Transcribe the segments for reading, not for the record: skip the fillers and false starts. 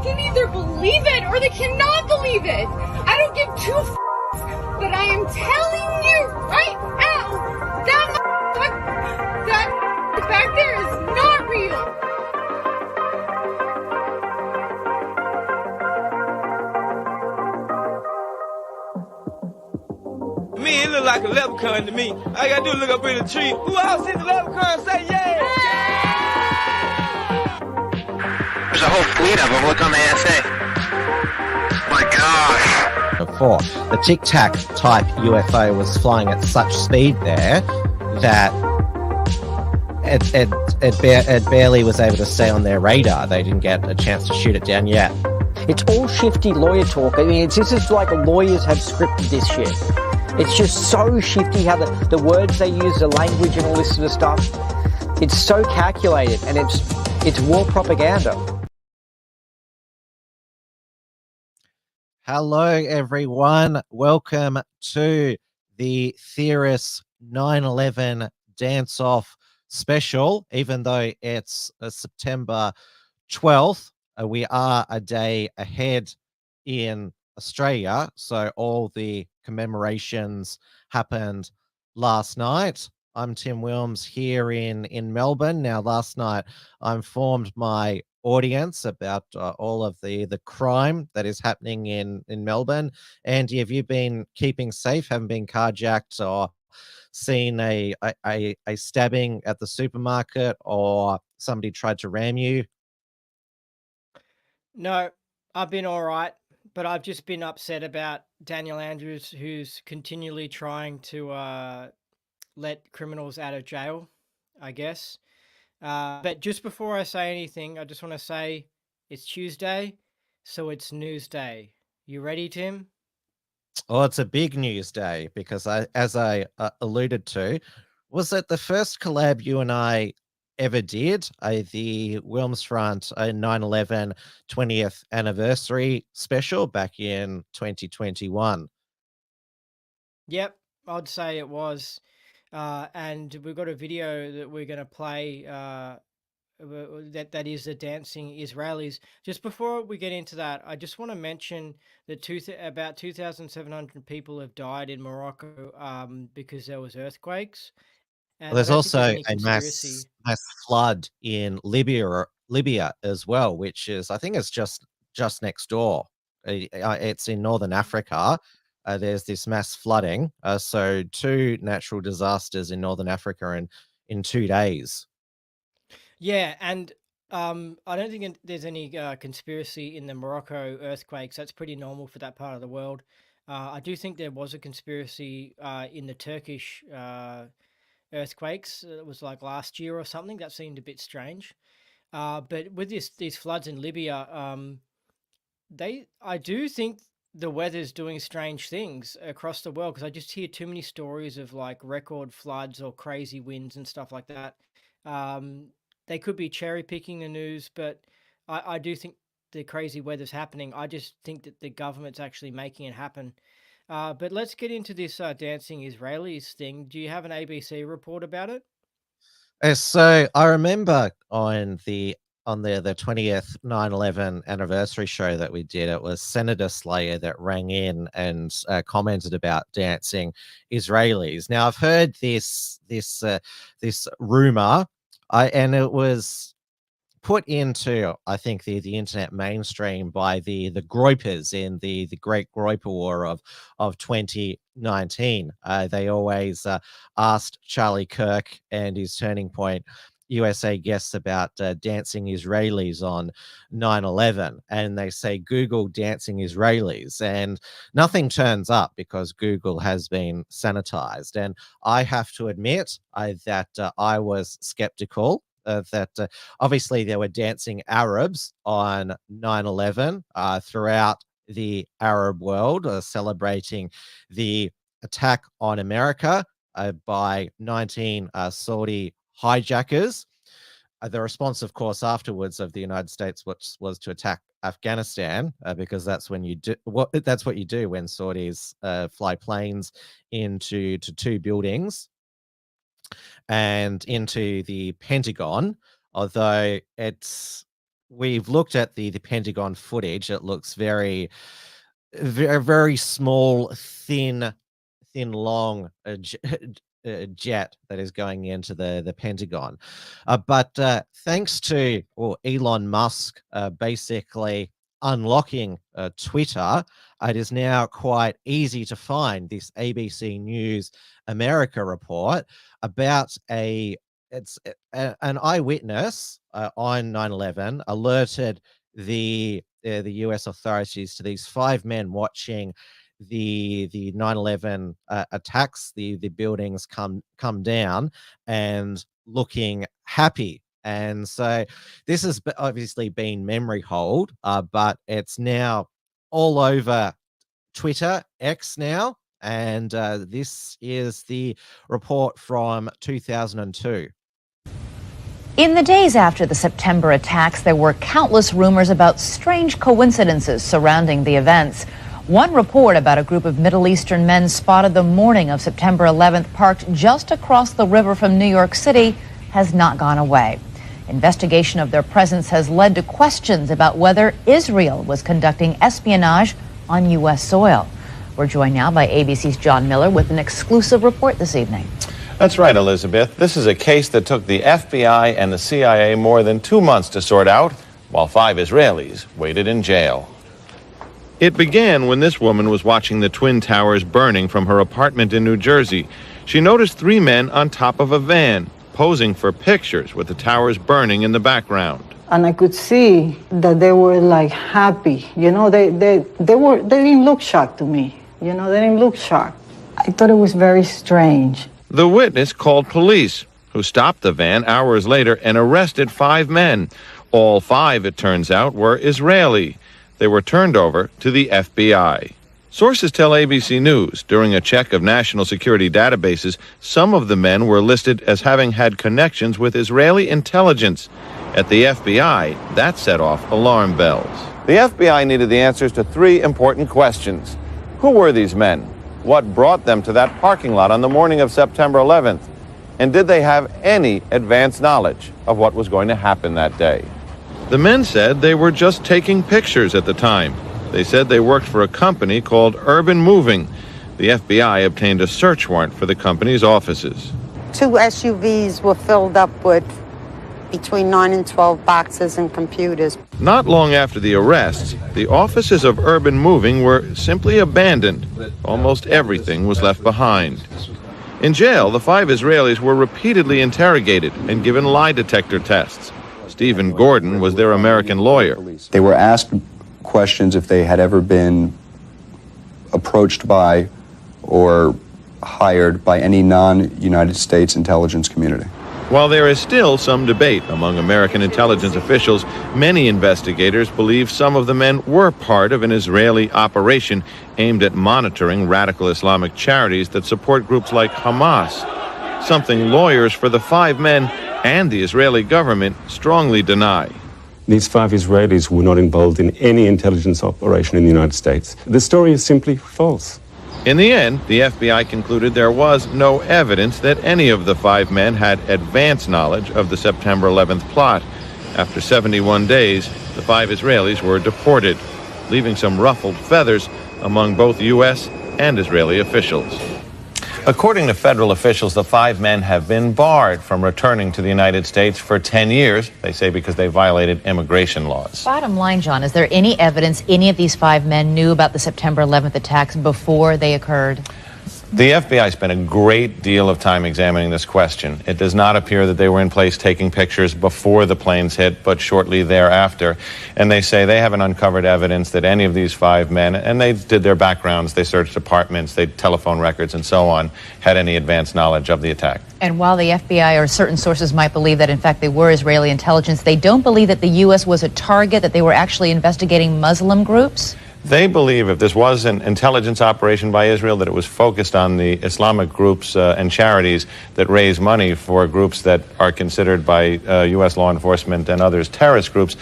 can either believe it or they cannot believe it. I don't give two but I am telling you right now, that back there is not real. To me, it look like a leprechaun to me. All I gotta do is look up in the tree. Who else sees the leprechaun? Say yeah! There's a whole fleet of them. Look on the ASA. My gosh. Before the Tic Tac type UFO was flying at such speed there that it barely was able to stay on their radar. They didn't get a chance to shoot it down yet. It's all shifty lawyer talk. I mean, this is like lawyers have scripted this shit. It's just so shifty how the words they use, the language and all this sort of stuff. It's so calculated, and it's war propaganda. Hello, everyone. Welcome to the Theorists 9/11 Dance-Off special. Even though it's September 12th, we are a day ahead in Australia. So all the commemorations happened last night. I'm Tim Wilms here in Melbourne. Now, last night I informed my audience about all of the crime that is happening in Melbourne. Andy, have you been keeping safe? Haven't been carjacked or seen a stabbing at the supermarket or somebody tried to ram you? No, I've been all right, but I've just been upset about Daniel Andrews, who's continually trying to let criminals out of jail, I guess. But just before I say anything, I just want to say it's Tuesday, so it's news day. You ready, Tim? Oh, it's a big news day because as I alluded to, was it the first collab you and I ever did? The Wilms Front 9/11 20th anniversary special back in 2021. Yep, I'd say it was. And we've got a video that we're going to play that is the dancing Israelis. Just before we get into that, I just want to mention that about 2,700 people have died in Morocco because there was earthquakes. Well, there's also a mass flood in Libya as well, which is, I think it's just next door. It's in northern Africa. There's this mass flooding. So 2 natural disasters in northern Africa in 2 days. Yeah, and I don't think there's any conspiracy in the Morocco earthquakes. That's pretty normal for that part of the world. I do think there was a conspiracy in the Turkish earthquakes. It was like last year or something. That seemed a bit strange. But with these floods in Libya, I do think the weather's doing strange things across the world, because I just hear too many stories of like record floods or crazy winds and stuff like that. They could be cherry picking the news, but I do think the crazy weather's happening. I just think that the government's actually making it happen. But let's get into this dancing Israelis thing. Do you have an ABC report about it? So I remember on the 20th 9/11 anniversary show that we did, it was Senator Slayer that rang in and commented about dancing Israelis. Now I've heard this rumor, and it was put into, I think, the internet mainstream by the Groypers in the Great Groyper War of 2019. They always asked Charlie Kirk and his Turning Point USA guests about dancing Israelis on 9/11, and they say Google dancing Israelis, and nothing turns up because Google has been sanitized. And I have to admit that I was skeptical. That obviously there were dancing Arabs on 9/11 throughout the Arab world, celebrating the attack on America by 19 Saudi hijackers. The response, of course, afterwards of the United States was to attack Afghanistan, because that's when you do that's what you do when Saudis fly planes into 2 buildings and into the Pentagon. Although it's we've looked at the Pentagon footage. It looks very, very, very small, thin, long jet that is going into the Pentagon. But thanks to Elon Musk basically unlocking Twitter, it is now quite easy to find this ABC News America report about an eyewitness on 9/11 alerted the US authorities to these 5 men watching the 9/11 attacks, the buildings come down and looking happy. And so this has obviously been memory hold, but it's now all over Twitter, X now, and this is the report from 2002. In the days after the September attacks, there were countless rumors about strange coincidences surrounding the events. One report about a group of Middle Eastern men spotted the morning of September 11th parked just across the river from New York City has not gone away. Investigation of their presence has led to questions about whether Israel was conducting espionage on U.S. soil. We're joined now by ABC's John Miller with an exclusive report this evening. That's right, Elizabeth. This is a case that took the FBI and the CIA more than 2 months to sort out, while 5 Israelis waited in jail. It began when this woman was watching the Twin Towers burning from her apartment in New Jersey. She noticed 3 men on top of a van, posing for pictures with the towers burning in the background. And I could see that they were like happy. You know, they didn't look shocked to me. You know, they didn't look shocked. I thought it was very strange. The witness called police, who stopped the van hours later and arrested 5 men. All 5, it turns out, were Israeli. They were turned over to the FBI. Sources tell ABC News during a check of national security databases, some of the men were listed as having had connections with Israeli intelligence. At the FBI, that set off alarm bells. The FBI needed the answers to 3 important questions. Who were these men? What brought them to that parking lot on the morning of September 11th? And did they have any advance knowledge of what was going to happen that day? The men said they were just taking pictures at the time. They said they worked for a company called Urban Moving. The FBI obtained a search warrant for the company's offices. 2 SUVs were filled up with between 9 and 12 boxes and computers. Not long after the arrests, the offices of Urban Moving were simply abandoned. Almost everything was left behind. In jail, the 5 Israelis were repeatedly interrogated and given lie detector tests. Stephen Gordon was their American lawyer. They were asked questions if they had ever been approached by or hired by any non-United States intelligence community. While there is still some debate among American intelligence officials, many investigators believe some of the men were part of an Israeli operation aimed at monitoring radical Islamic charities that support groups like Hamas, something lawyers for the 5 men and the Israeli government strongly deny. These 5 Israelis were not involved in any intelligence operation in the United States. The story is simply false. In the end, the FBI concluded there was no evidence that any of the 5 men had advance knowledge of the September 11th plot. After 71 days, the 5 Israelis were deported, leaving some ruffled feathers among both U.S. and Israeli officials. According to federal officials, the 5 men have been barred from returning to the United States for 10 years, they say because they violated immigration laws. Bottom line, John, is there any evidence any of these 5 men knew about the September 11th attacks before they occurred? The FBI spent a great deal of time examining this question. It does not appear that they were in place taking pictures before the planes hit, but shortly thereafter. And they say they haven't uncovered evidence that any of these 5 men, and they did their backgrounds, they searched apartments, they telephone records and so on, had any advanced knowledge of the attack. And while the FBI or certain sources might believe that in fact they were Israeli intelligence, they don't believe that the U.S. was a target, that they were actually investigating Muslim groups? They believe if this was an intelligence operation by Israel, that it was focused on the Islamic groups and charities that raise money for groups that are considered by U.S. law enforcement and others terrorist groups.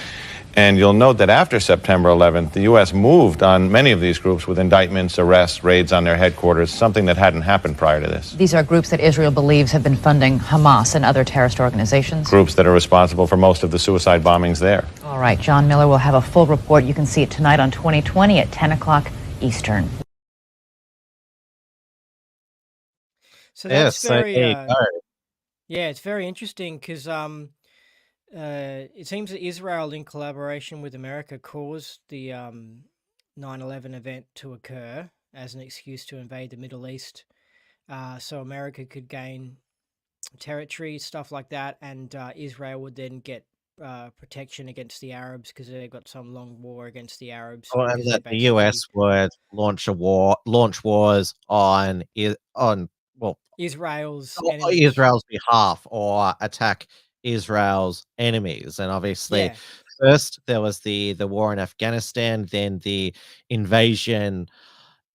And you'll note that after September 11th, the U.S. moved on many of these groups with indictments, arrests, raids on their headquarters, something that hadn't happened prior to this. These are groups that Israel believes have been funding Hamas and other terrorist organizations. Groups that are responsible for most of the suicide bombings there. All right, John Miller will have a full report. You can see it tonight on 2020 at 10 o'clock Eastern. So that's very, there you go. yeah, it's very interesting because it seems that Israel, in collaboration with America, caused the 9/11 event to occur as an excuse to invade the Middle East, so America could gain territory, stuff like that, and Israel would then get protection against the Arabs because they got some long war against the Arabs. Well, and because they that the US would launch wars on well, Israel's on enemies. Israel's behalf or attack Israel's enemies. And obviously, Yeah. first there was the war in Afghanistan, then the invasion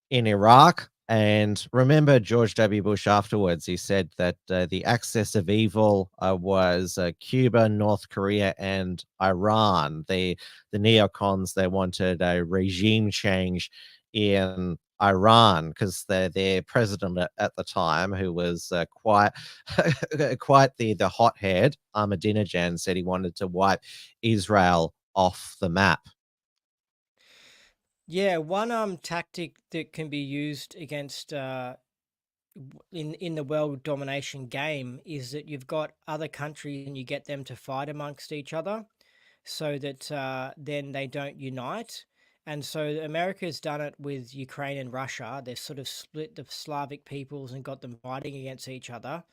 in Iraq. And remember George W. Bush afterwards, he said that the axis of evil was Cuba, North Korea, and Iran. The neocons, they wanted a regime change in Iran because their president at the time, who was quite the hothead, Ahmadinejad, said he wanted to wipe Israel off the map. Yeah, one tactic that can be used against in the world domination game is that you've got other countries and you get them to fight amongst each other, so that then they don't unite. And so America's done it with Ukraine and Russia. They've sort of split the Slavic peoples and got them fighting against each other.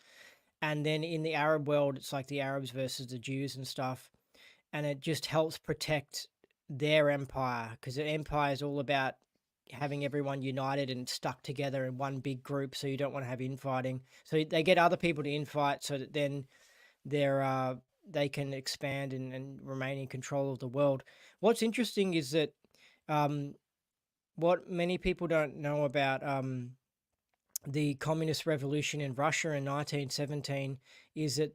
And then in the Arab world, it's like the Arabs versus the Jews and stuff. And it just helps protect their empire, because the empire is all about having everyone united and stuck together in one big group, so you don't want to have infighting. So they get other people to infight so that then they can expand and remain in control of the world. What's interesting is that what many people don't know about the communist revolution in Russia in 1917 is that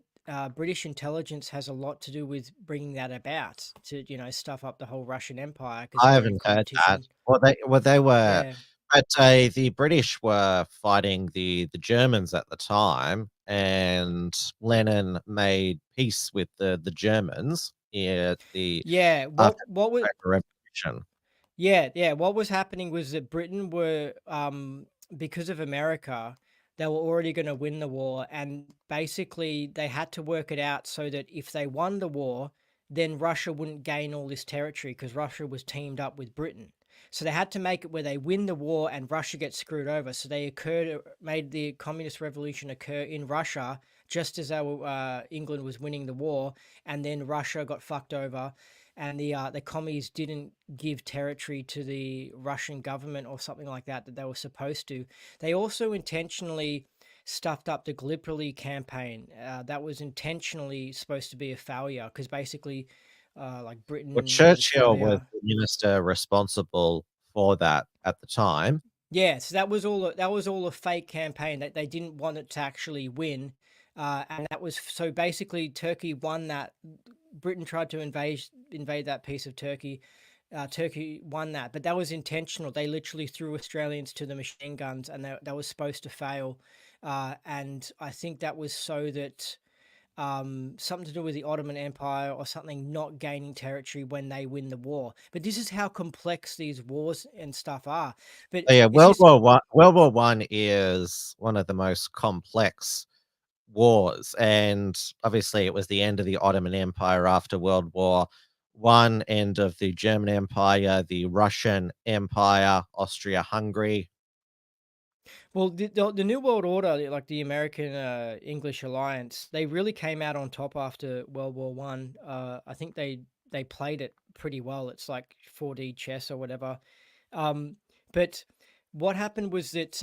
British intelligence has a lot to do with bringing that about, to stuff up the whole Russian Empire. I haven't heard that. Well, they were, Yeah. but the British were fighting the Germans at the time, and Lenin made peace with the Germans in the Yeah, after what was the Revolution. yeah, what was happening was that Britain were because of America, they were already going to win the war, and basically they had to work it out so that if they won the war, then Russia wouldn't gain all this territory because Russia was teamed up with Britain. So they had to make it where they win the war and Russia gets screwed over. So they made the communist revolution occur in Russia just as England was winning the war, and then Russia got fucked over, and the commies didn't give territory to the Russian government or something like that they were supposed to. They also intentionally stuffed up the Gallipoli campaign. That was intentionally supposed to be a failure because basically, like Britain, Well, Churchill was Australia. the minister responsible for that at the time. Yeah, so that was all a fake campaign. That they didn't want it to actually win, and that was so basically Turkey won that. Britain tried to invade that piece of Turkey. Turkey won that, but that was intentional. They literally threw Australians to the machine guns, and that was supposed to fail. And I think that was so that something to do with the Ottoman Empire or something not gaining territory when they win the war. But this is how complex these wars and stuff are. But Oh, yeah, it's World just War One is one of the most complex wars, and obviously it was the end of the Ottoman Empire after World War One, end of the German Empire, the Russian Empire, Austria-Hungary. well, the New World Order, like the American English Alliance, they really came out on top after World War One. I think they played it pretty well. It's like 4D chess or whatever. But what happened was that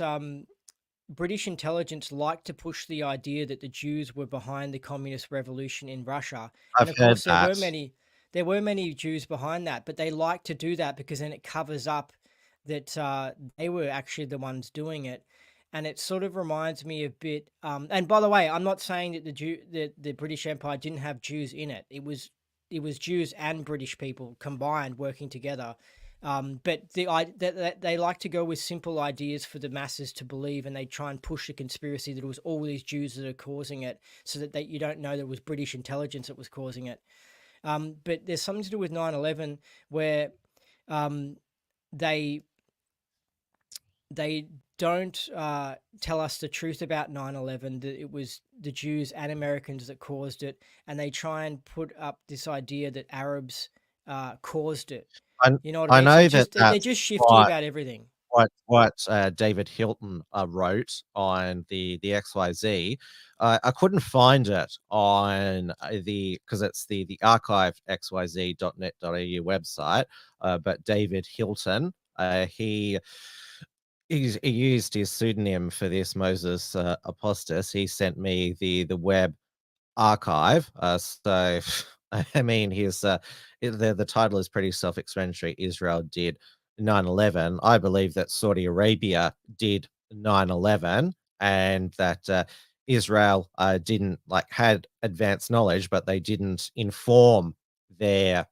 British intelligence liked to push the idea that the Jews were behind the communist revolution in Russia, and I've of heard course that. there were many Jews behind that, but they like to do that because then it covers up that they were actually the ones doing it. And it sort of reminds me a bit. And by the way, I'm not saying that the British Empire didn't have Jews in it. It was it was Jews and British people combined working together. But they like to go with simple ideas for the masses to believe, and they try and push the conspiracy that it was all these Jews that are causing it, so that you don't know that it was British intelligence that was causing it. But there's something to do with 9/11 where they don't tell us the truth about 9/11, that it was the Jews and Americans that caused it, and they try and put up this idea that Arabs caused it. You know what I I mean? So know it's that they're that's just shifty about everything. what David Hilton wrote on the XYZ. I couldn't find it on because it's the archive xyz.net.au website. But David Hilton, he used his pseudonym for this, Moses Apostas. He sent me the web archive. So I mean, the title is pretty self-explanatory. Israel did 9/11. I believe that Saudi Arabia did 9/11, and that Israel didn't had advanced knowledge, but they didn't inform their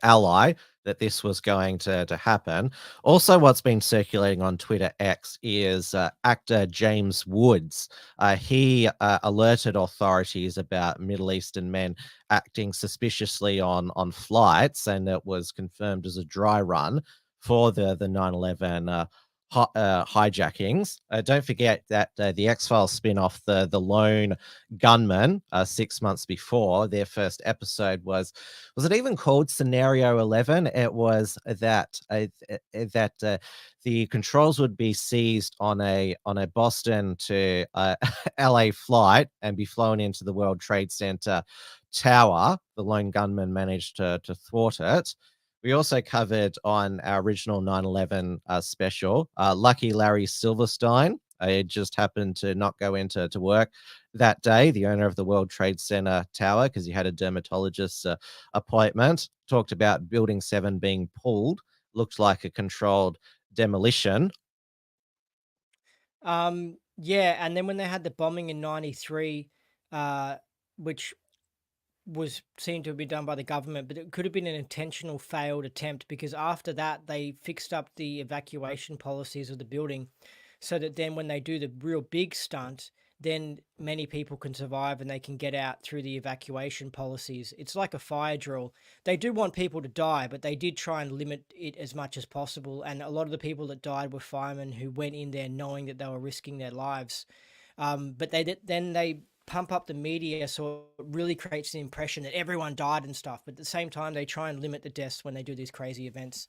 ally that this was going to happen. Also, what's been circulating on Twitter X is actor James Woods. He alerted authorities about Middle Eastern men acting suspiciously on flights, and it was confirmed as a dry run for the 9/11 hijackings. Don't forget that the X-Files spin-off, the Lone Gunman, 6 months before, their first episode was it even called Scenario 11? It was that the controls would be seized on a Boston to LA flight and be flown into the World Trade Center tower. The Lone Gunman managed to thwart it. We also covered on our original 9/11 special, Lucky Larry Silverstein. It just happened to not go into work that day, the owner of the World Trade Center tower, because he had a dermatologist's appointment. Talked about Building 7 being pulled. Looked like a controlled demolition. Yeah, and then when they had the bombing in 93, which was seen to have been done by the government, but it could have been an intentional failed attempt, because after that they fixed up the evacuation policies of the building so that then when they do the real big stunt, then many people can survive and they can get out through the evacuation policies. It's like a fire drill. They do want people to die, but they did try and limit it as much as possible. And a lot of the people that died were firemen who went in there knowing that they were risking their lives. But they pump up the media so it really creates the impression that everyone died and stuff. But at the same time, they try and limit the deaths when they do these crazy events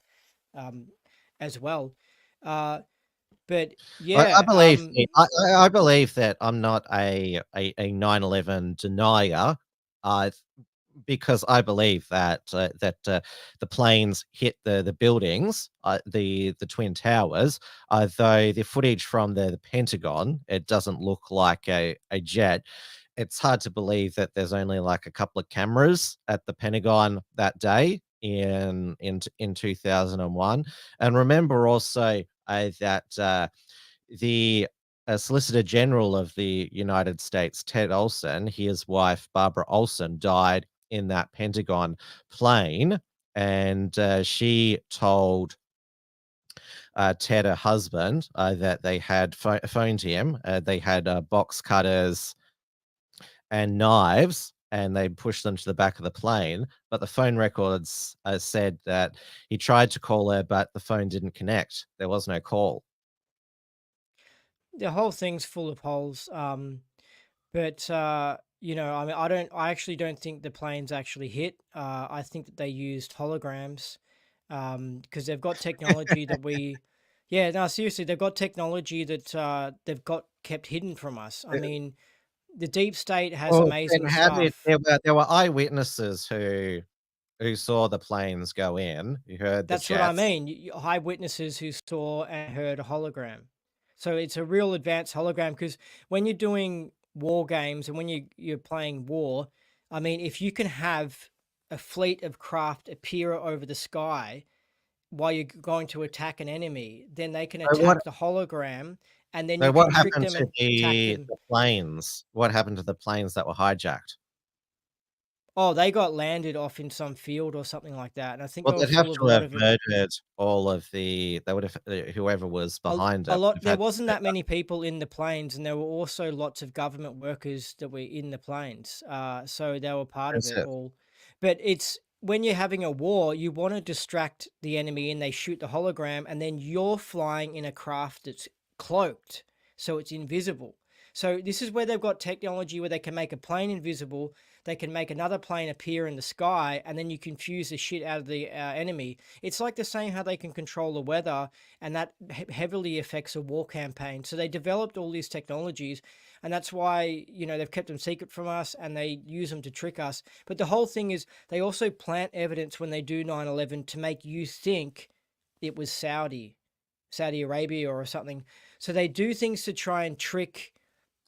as well. But yeah, I believe that I'm not a 9/11 denier, because I believe that the planes hit the buildings, the twin towers. Though the footage from the Pentagon, it doesn't look like a jet. It's hard to believe that there's only like a couple of cameras at the Pentagon that day in 2001. And remember also that the Solicitor General of the United States, Ted Olson, his wife Barbara Olson, died in that Pentagon plane, and she told Ted, her husband, that they had phoned him. They had box cutters and knives, and they pushed them to the back of the plane. But the phone records said that he tried to call her, but the phone didn't connect. There was no call. the whole thing's full of holes. But I mean, I actually don't think the planes actually hit. I think that they used holograms, because they've got technology that yeah, no, seriously, they've got technology that they've got kept hidden from us. I mean, the deep state has Well, amazing then how did stuff. there were eyewitnesses who saw the planes go in, who heard the That's what I jets. mean. Eyewitnesses who saw and heard a hologram. So it's a real advanced hologram, because when you're doing war games and when you're playing war, I mean, if you can have a fleet of craft appear over the sky while you're going to attack an enemy, then they can So what attack the hologram, and then so you what can trick happened them to and attack the them. planes? What happened to the planes that were hijacked? Oh, they got landed off in some field or something like that, and I think Well, they were they'd have full of a to lot have of murdered all of they would have whoever was behind a it would lot. have There had to wasn't that murder. many people in the planes, and there were also lots of government workers that were in the planes. So they were part of That's it it. all. But it's when you're having a war, you want to distract the enemy, and they shoot the hologram, and then you're flying in a craft that's cloaked, so it's invisible. So this is where they've got technology where they can make a plane invisible, they can make another plane appear in the sky, and then you confuse the shit out of the enemy. It's like the same how they can control the weather, and that heavily affects a war campaign. So they developed all these technologies, and that's why, you know, they've kept them secret from us, and they use them to trick us. But the whole thing is they also plant evidence when they do 9/11 to make you think it was Saudi Arabia or something. So they do things to try and trick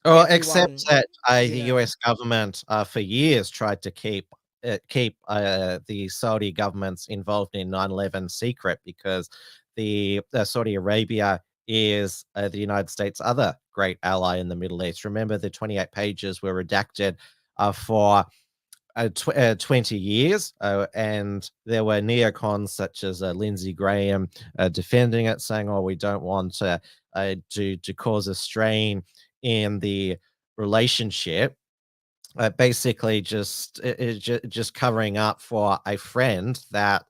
Well, except everyone, that you the know. US government for years tried to keep the Saudi government's involved in 9/11 secret because the Saudi Arabia is the United States' other great ally in the Middle East. Remember, the 28 pages were redacted for 20 years, and there were neocons such as Lindsey Graham defending it, saying, "Oh, we don't want to cause a strain in the relationship." Basically, just covering up for a friend that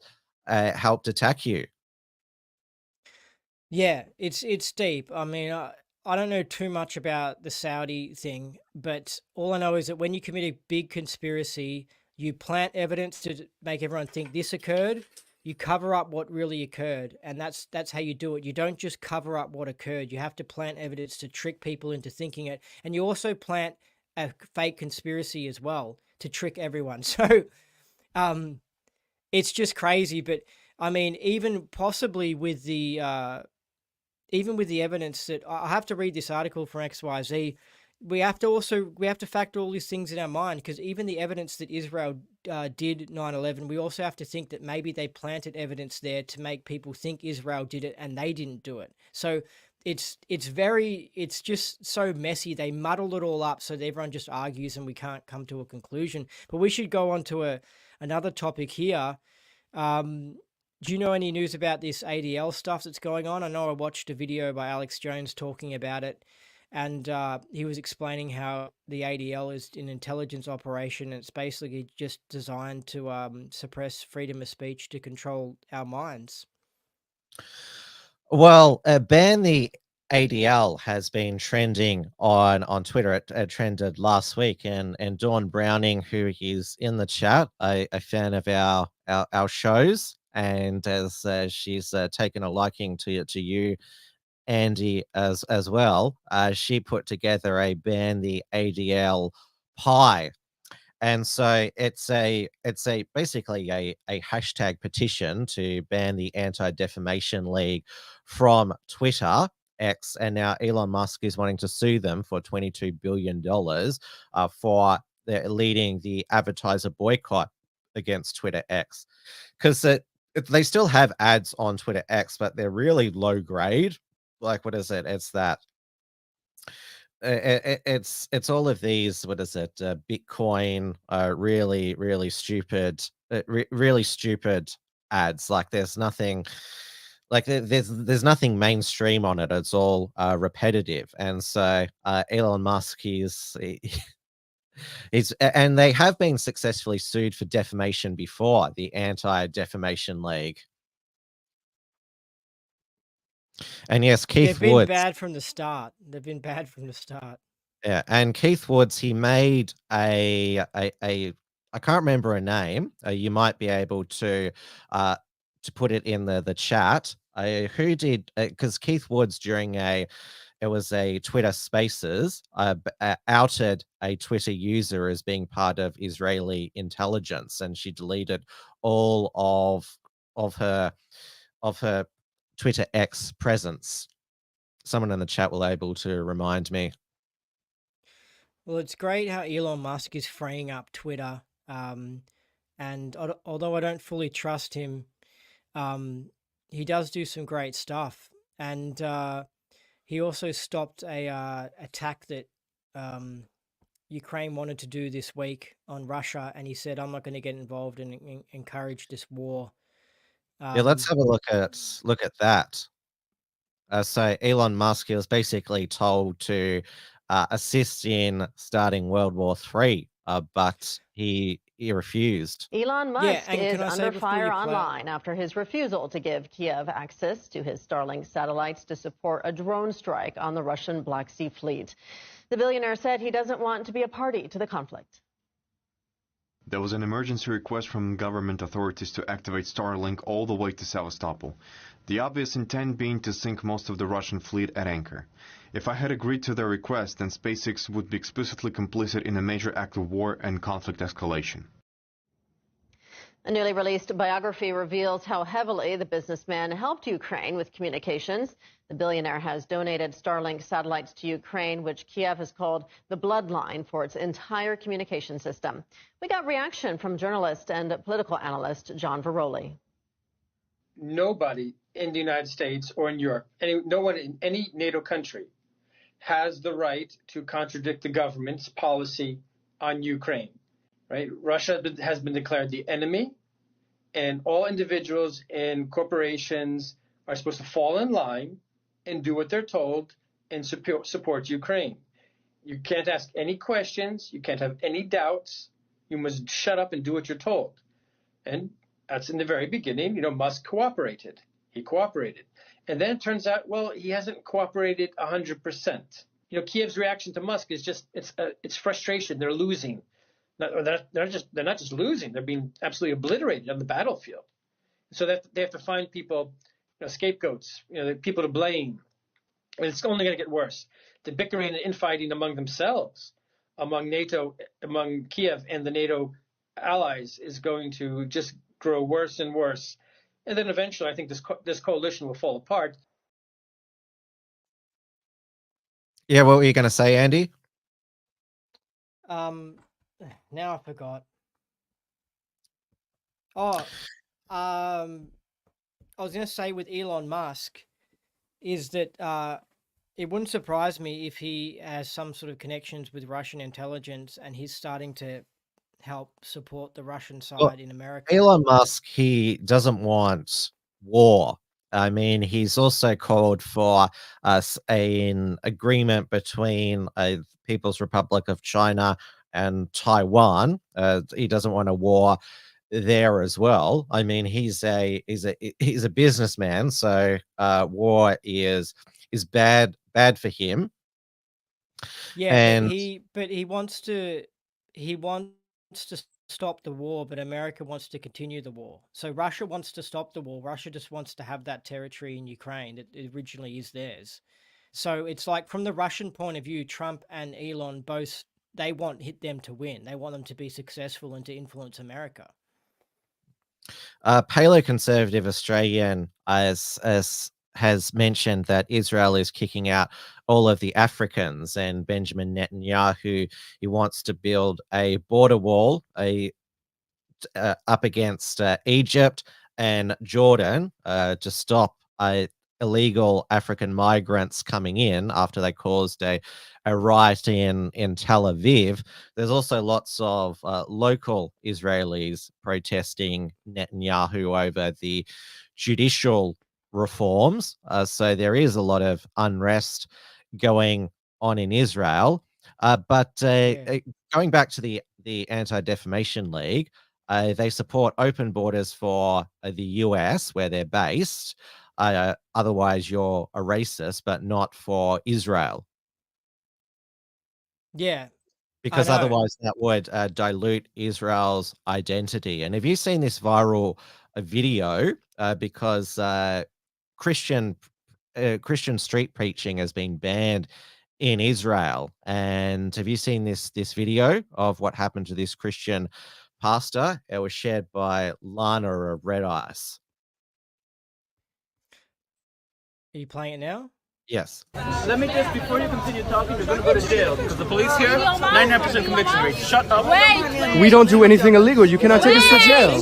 helped attack you. Yeah, it's deep. I mean, I don't know too much about the Saudi thing, but all I know is that when you commit a big conspiracy, you plant evidence to make everyone think this occurred. You cover up what really occurred, and that's how you do it. You don't just cover up what occurred. You have to plant evidence to trick people into thinking it, and you also plant a fake conspiracy as well to trick everyone. So, um, it's just crazy. But I mean, even with the evidence that I have to read this article from XYZ, we have to factor all these things in our mind, because even the evidence that Israel did 9/11, we also have to think that maybe they planted evidence there to make people think Israel did it and they didn't do it. So it's just so messy. They muddle it all up so that everyone just argues and we can't come to a conclusion. But we should go on to another topic here. Do you know any news about this ADL stuff that's going on? I know I watched a video by Alex Jones talking about it, and he was explaining how the ADL is an intelligence operation, and it's basically just designed to suppress freedom of speech to control our minds. Well, ban the ADL has been trending on Twitter. It trended last week, and Dawn Browning, who is in the chat, a fan of our shows, and as she's taken a liking to you, Andy, as well. She put together a ban the ADL pie, and so it's basically a hashtag petition to ban the Anti-Defamation League from Twitter X, and now Elon Musk is wanting to sue them for $22 billion for leading the advertiser boycott against Twitter X, because they still have ads on Twitter X, but they're really low grade. Like, what is it? It's that it's all of these, what is it, Bitcoin, really stupid, really stupid ads. Like, there's nothing, like there's nothing mainstream on it. It's all repetitive. And so Elon Musk, and they have been successfully sued for defamation before, the Anti-Defamation League. And yes, Keith They've been Woods. bad from the start. They've been bad from the start. Yeah, and Keith Woods, he made a I can't remember a name. You might be able to put it in the chat. Who did, because Keith Woods during it was a Twitter Spaces, outed a Twitter user as being part of Israeli intelligence, and she deleted all of her Twitter X presence. Someone in the chat will able to remind me. Well, it's great how Elon Musk is freeing up Twitter. And although I don't fully trust him, he does do some great stuff. And he also stopped a attack that Ukraine wanted to do this week on Russia, and he said, "I'm not going to get involved and encourage this war." Yeah, let's have a look at that. So Elon Musk was basically told to assist in starting World War III, but he refused. Elon Musk is under fire play- online after his refusal to give Kiev access to his Starlink satellites to support a drone strike on the Russian Black Sea Fleet. The billionaire said he doesn't want to be a party to the conflict. There was an emergency request from government authorities to activate Starlink all the way to Sevastopol. The obvious intent being to sink most of the Russian fleet at anchor. If I had agreed to their request, then SpaceX would be explicitly complicit in a major act of war and conflict escalation. A newly released biography reveals how heavily the businessman helped Ukraine with communications. The billionaire has donated Starlink satellites to Ukraine, which Kiev has called the bloodline for its entire communication system. We got reaction from journalist and political analyst John Veroli. Nobody in the United States or in Europe, no one in any NATO country has the right to contradict the government's policy on Ukraine. Right? Russia has been declared the enemy, and all individuals and corporations are supposed to fall in line and do what they're told and support Ukraine. You can't ask any questions. You can't have any doubts. You must shut up and do what you're told. And that's in the very beginning. Musk cooperated. He cooperated. And then it turns out, well, he hasn't cooperated 100%. Kiev's reaction to Musk is just, it's frustration. They're losing. They're not just losing; they're being absolutely obliterated on the battlefield. So that they have to find people, scapegoats, people to blame. And it's only going to get worse. The bickering and infighting among themselves, among NATO, among Kiev and the NATO allies, is going to just grow worse and worse. And then eventually, I think this coalition will fall apart. Yeah, what were you going to say, Andy? Now I forgot. I was going to say with Elon Musk is that it wouldn't surprise me if he has some sort of connections with Russian intelligence and he's starting to help support the Russian side in America. Elon Musk, he doesn't want war. I mean, he's also called for an agreement between People's Republic of China and Taiwan. He doesn't want a war there as well. I mean, he's a businessman, so war is bad for him. Yeah, and but he wants to stop the war, but America wants to continue the war. So Russia wants to stop the war. Russia just wants to have that territory in Ukraine that originally is theirs. So it's like, from the Russian point of view, Trump and Elon both, they want them to win. They want them to be successful and to influence America. Paleoconservative Australian has mentioned that Israel is kicking out all of the Africans, and Benjamin Netanyahu, he wants to build a border wall up against Egypt and Jordan to stop illegal African migrants coming in after they caused a riot in Tel Aviv. There's also lots of local Israelis protesting Netanyahu over the judicial reforms. So there is a lot of unrest going on in Israel. But going back to the Anti-Defamation League, they support open borders for the US, where they're based. Otherwise, you're a racist, but not for Israel. Yeah. Because otherwise that would dilute Israel's identity. And have you seen this viral video? Because Christian street preaching has been banned in Israel. And have you seen this video of what happened to this Christian pastor? It was shared by Lana of Red Ice. Are you playing it now? Yes. Let me just, before you continue talking, you're going to go to jail. Because the police here, 99% conviction rate. Shut up. We don't do anything illegal. You cannot take us to jail.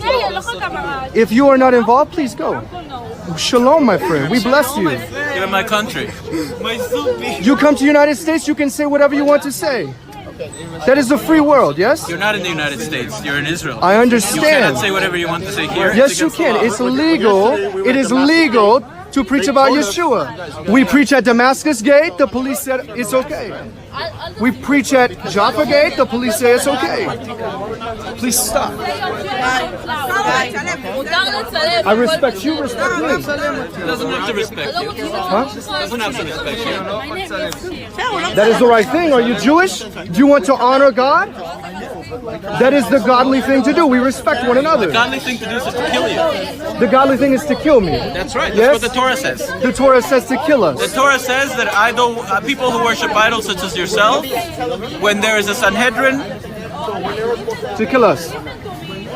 If you are not involved, please go. Shalom, my friend. We bless you. Get in my country. You come to the United States, you can say whatever you want to say. That is a free world, yes? You're not in the United States. You're in Israel. I understand. You cannot say whatever you want to say here. Yes, you can. It's legal. It is legal to preach about Yeshua. We preach at Damascus Gate. The police said it's okay. We preach at Jaffa Gate. The police say it's okay. Please stop. I respect you. Respect me. He doesn't have to respect you. Huh? Doesn't have to respect you. That is the right thing. Are you Jewish? Do you want to honor God? That is the godly thing to do. We respect one another. The godly thing to do is just to kill you. The godly thing is to kill me. That's right. That's Yes? what the Torah says. The Torah says to kill us. The Torah says that people who worship idols such as yourself, when there is a Sanhedrin, To kill us.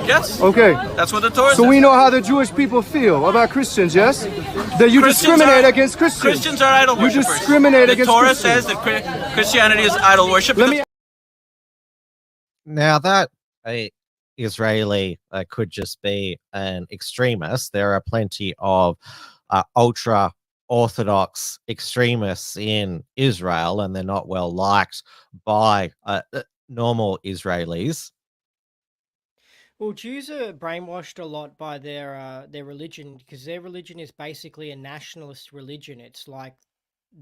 yes. Okay. That's what the Torah So says. we know how the Jewish people feel about Christians, yes? That you Christians discriminate are- against Christians. Christians are idol You worshippers. discriminate the against Torah Christians. says that Christianity is idol worship. Let me Now that a Israeli could just be an extremist, there are plenty of ultra orthodox extremists in Israel, and they're not well liked by normal Israelis. Well, Jews are brainwashed a lot by their religion, because their religion is basically a nationalist religion. It's like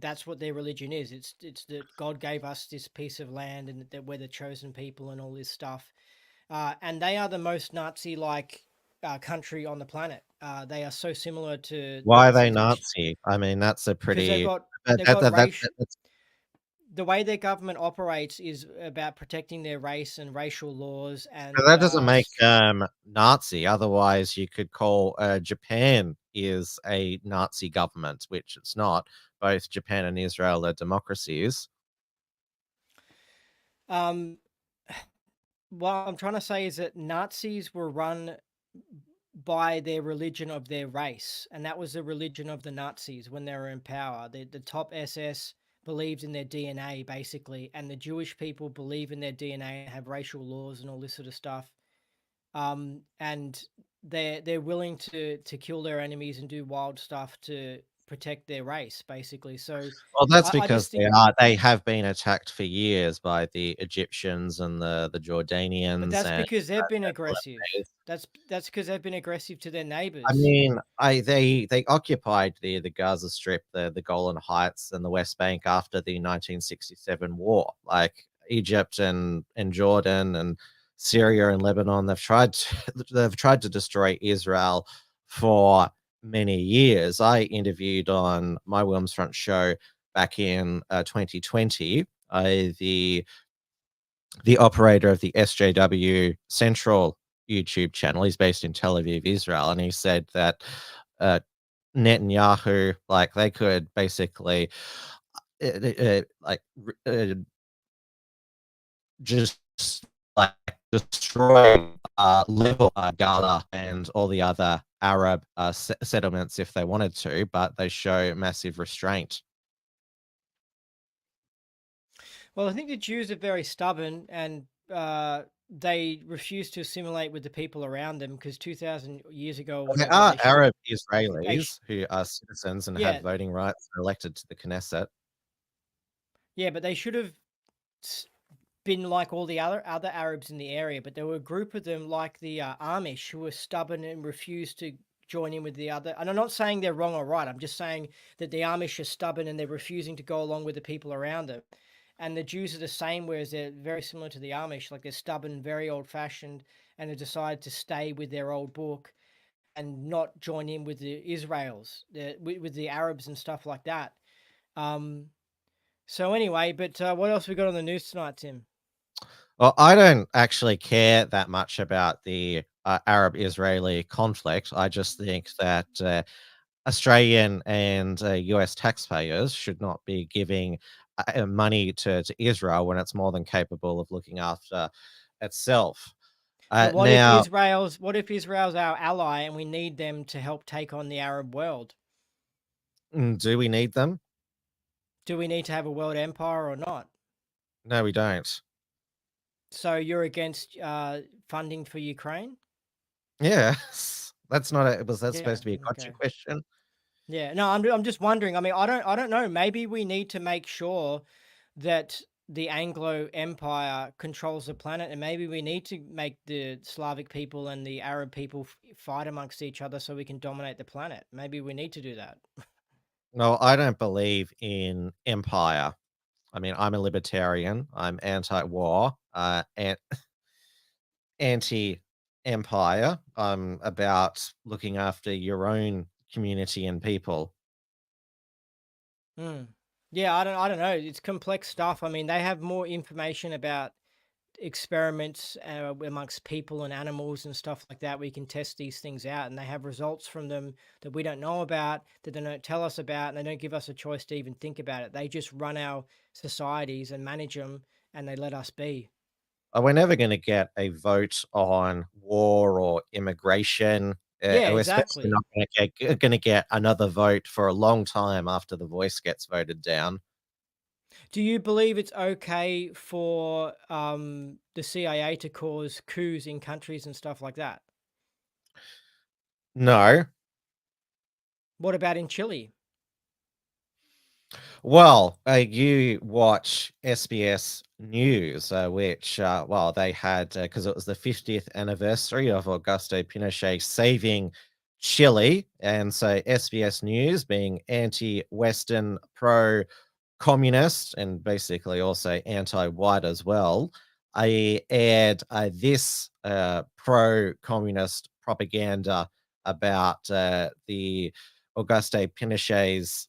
that's what their religion is. It's that God gave us this piece of land and that we're the chosen people and all this stuff. And they are the most Nazi-like country on the planet. They are so similar to Why are they Nazis, Nazi? I mean, that's a because pretty. they've got the way their government operates is about protecting their race and racial laws, and But that doesn't make Nazi. Otherwise, you could call Japan is a Nazi government, which it's not. Both Japan and Israel are democracies. what I'm trying to say is that Nazis were run by their religion of their race, and that was the religion of the Nazis when they were in power. The top SS believed in their DNA, basically, and the Jewish people believe in their DNA and have racial laws and all this sort of stuff. And they're willing to kill their enemies and do wild stuff to protect their race, basically. So Well, that's I because just think, they have been attacked for years by the Egyptians and the but Jordanians, that's and because they've been aggressive. Lebanese. That's because they've been aggressive to their I neighbors. mean, they occupied the Gaza Strip, the Golan Heights, and the West Bank after the 1967 war. Like Egypt and Jordan and Syria and Lebanon, they've tried to destroy Israel for many years. I interviewed on my Wilms Front show back in 2020 the operator of the SJW Central YouTube channel. He's based in Tel Aviv, Israel, and he said that Netanyahu, like, they could basically just like destroy level Gaza and all the other Arab settlements if they wanted to, but they show massive restraint. Well, I think the Jews are very stubborn, and they refuse to assimilate with the people around them, because 2,000 years ago, or There whatever, are they should Arab they Israelis who are citizens and yeah, have voting rights and are elected to the Knesset. yeah, but they should have been like all the other Arabs in the area. But there were a group of them, like the Amish, who were stubborn and refused to join in with the other. And I'm not saying they're wrong or right. I'm just saying that the Amish are stubborn and they're refusing to go along with the people around them. And the Jews are the same, whereas they're very similar to the Amish. Like, they're stubborn, very old-fashioned, and have decided to stay with their old book and not join in with the Israels, with the Arabs and stuff like that. So anyway, but what else we got on the news tonight, Tim? Well, I don't actually care that much about the Arab-Israeli conflict. I just think that Australian and US taxpayers should not be giving money to Israel when it's more than capable of looking after itself. But what Now, if Israel's our ally and we need them to help take on the Arab world? do we need them? Do we need to have a world empire or not? No, we don't. So you're against funding for Ukraine? Yes, that's not a. Was that Yeah, supposed to be a gotcha okay. question? Yeah, no, I'm just wondering. I mean, I don't know. Maybe we need to make sure that the Anglo Empire controls the planet, and maybe we need to make the Slavic people and the Arab people fight amongst each other so we can dominate the planet. Maybe we need to do that. No, I don't believe in empire. I mean, I'm a libertarian. I'm anti-war, and anti-empire. I'm about looking after your own community and people. Yeah, I don't know. It's complex stuff. I mean, they have more information about experiments amongst people and animals and stuff like that. We can test these things out, and they have results from them that we don't know about, that they don't tell us about, and they don't give us a choice to even think about it. They just run our societies and manage them, and they let us be. We're never going to get a vote on war or immigration. Yeah, We're especially exactly. not going to get another vote for a long time after The Voice gets voted down. Do you believe it's okay for the CIA to cause coups in countries and stuff like that? No. What about in Chile? Well, you watch SBS News, which, well, they had, because it was the 50th anniversary of Augusto Pinochet saving Chile. And so SBS News, being anti-Western, pro-communist, and basically also anti-white as well, I aired this pro-communist propaganda about the Augusto Pinochet's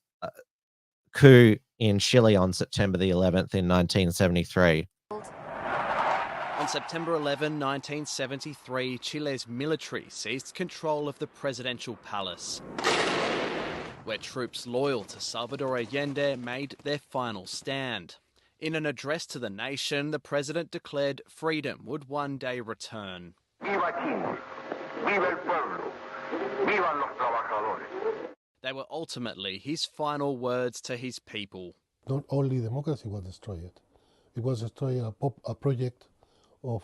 coup in Chile on September the 11th in 1973. On September 11, 1973, Chile's military seized control of the presidential palace, where troops loyal to Salvador Allende made their final stand. In an address to the nation, the president declared freedom would one day return. Viva Chile, viva el pueblo, vivan los trabajadores. They were ultimately his final words to his people. Not only democracy was destroyed, it was destroyed a project of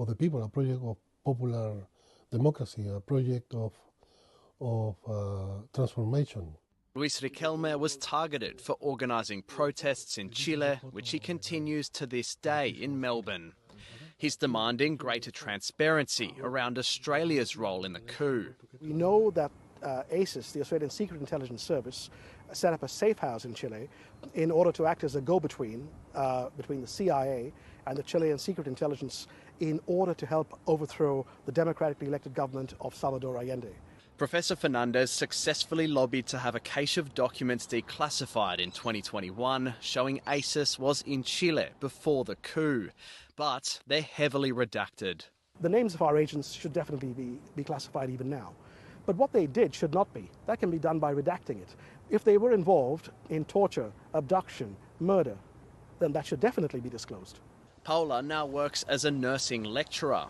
the people, a project of popular democracy, a project of transformation. Luis Rubiales was targeted for organising protests in Chile, which he continues to this day in Melbourne. He's demanding greater transparency around Australia's role in the coup. We know that ASIS, the Australian Secret Intelligence Service, set up a safe house in Chile in order to act as a go-between between the CIA and the Chilean Secret Intelligence in order to help overthrow the democratically elected government of Salvador Allende. Professor Fernandez successfully lobbied to have a cache of documents declassified in 2021 showing ASIS was in Chile before the coup, but they're heavily redacted. The names of our agents should definitely be classified even now. But what they did should not be. That can be done by redacting it. If they were involved in torture, abduction, murder, then that should definitely be disclosed. Paula now works as a nursing lecturer,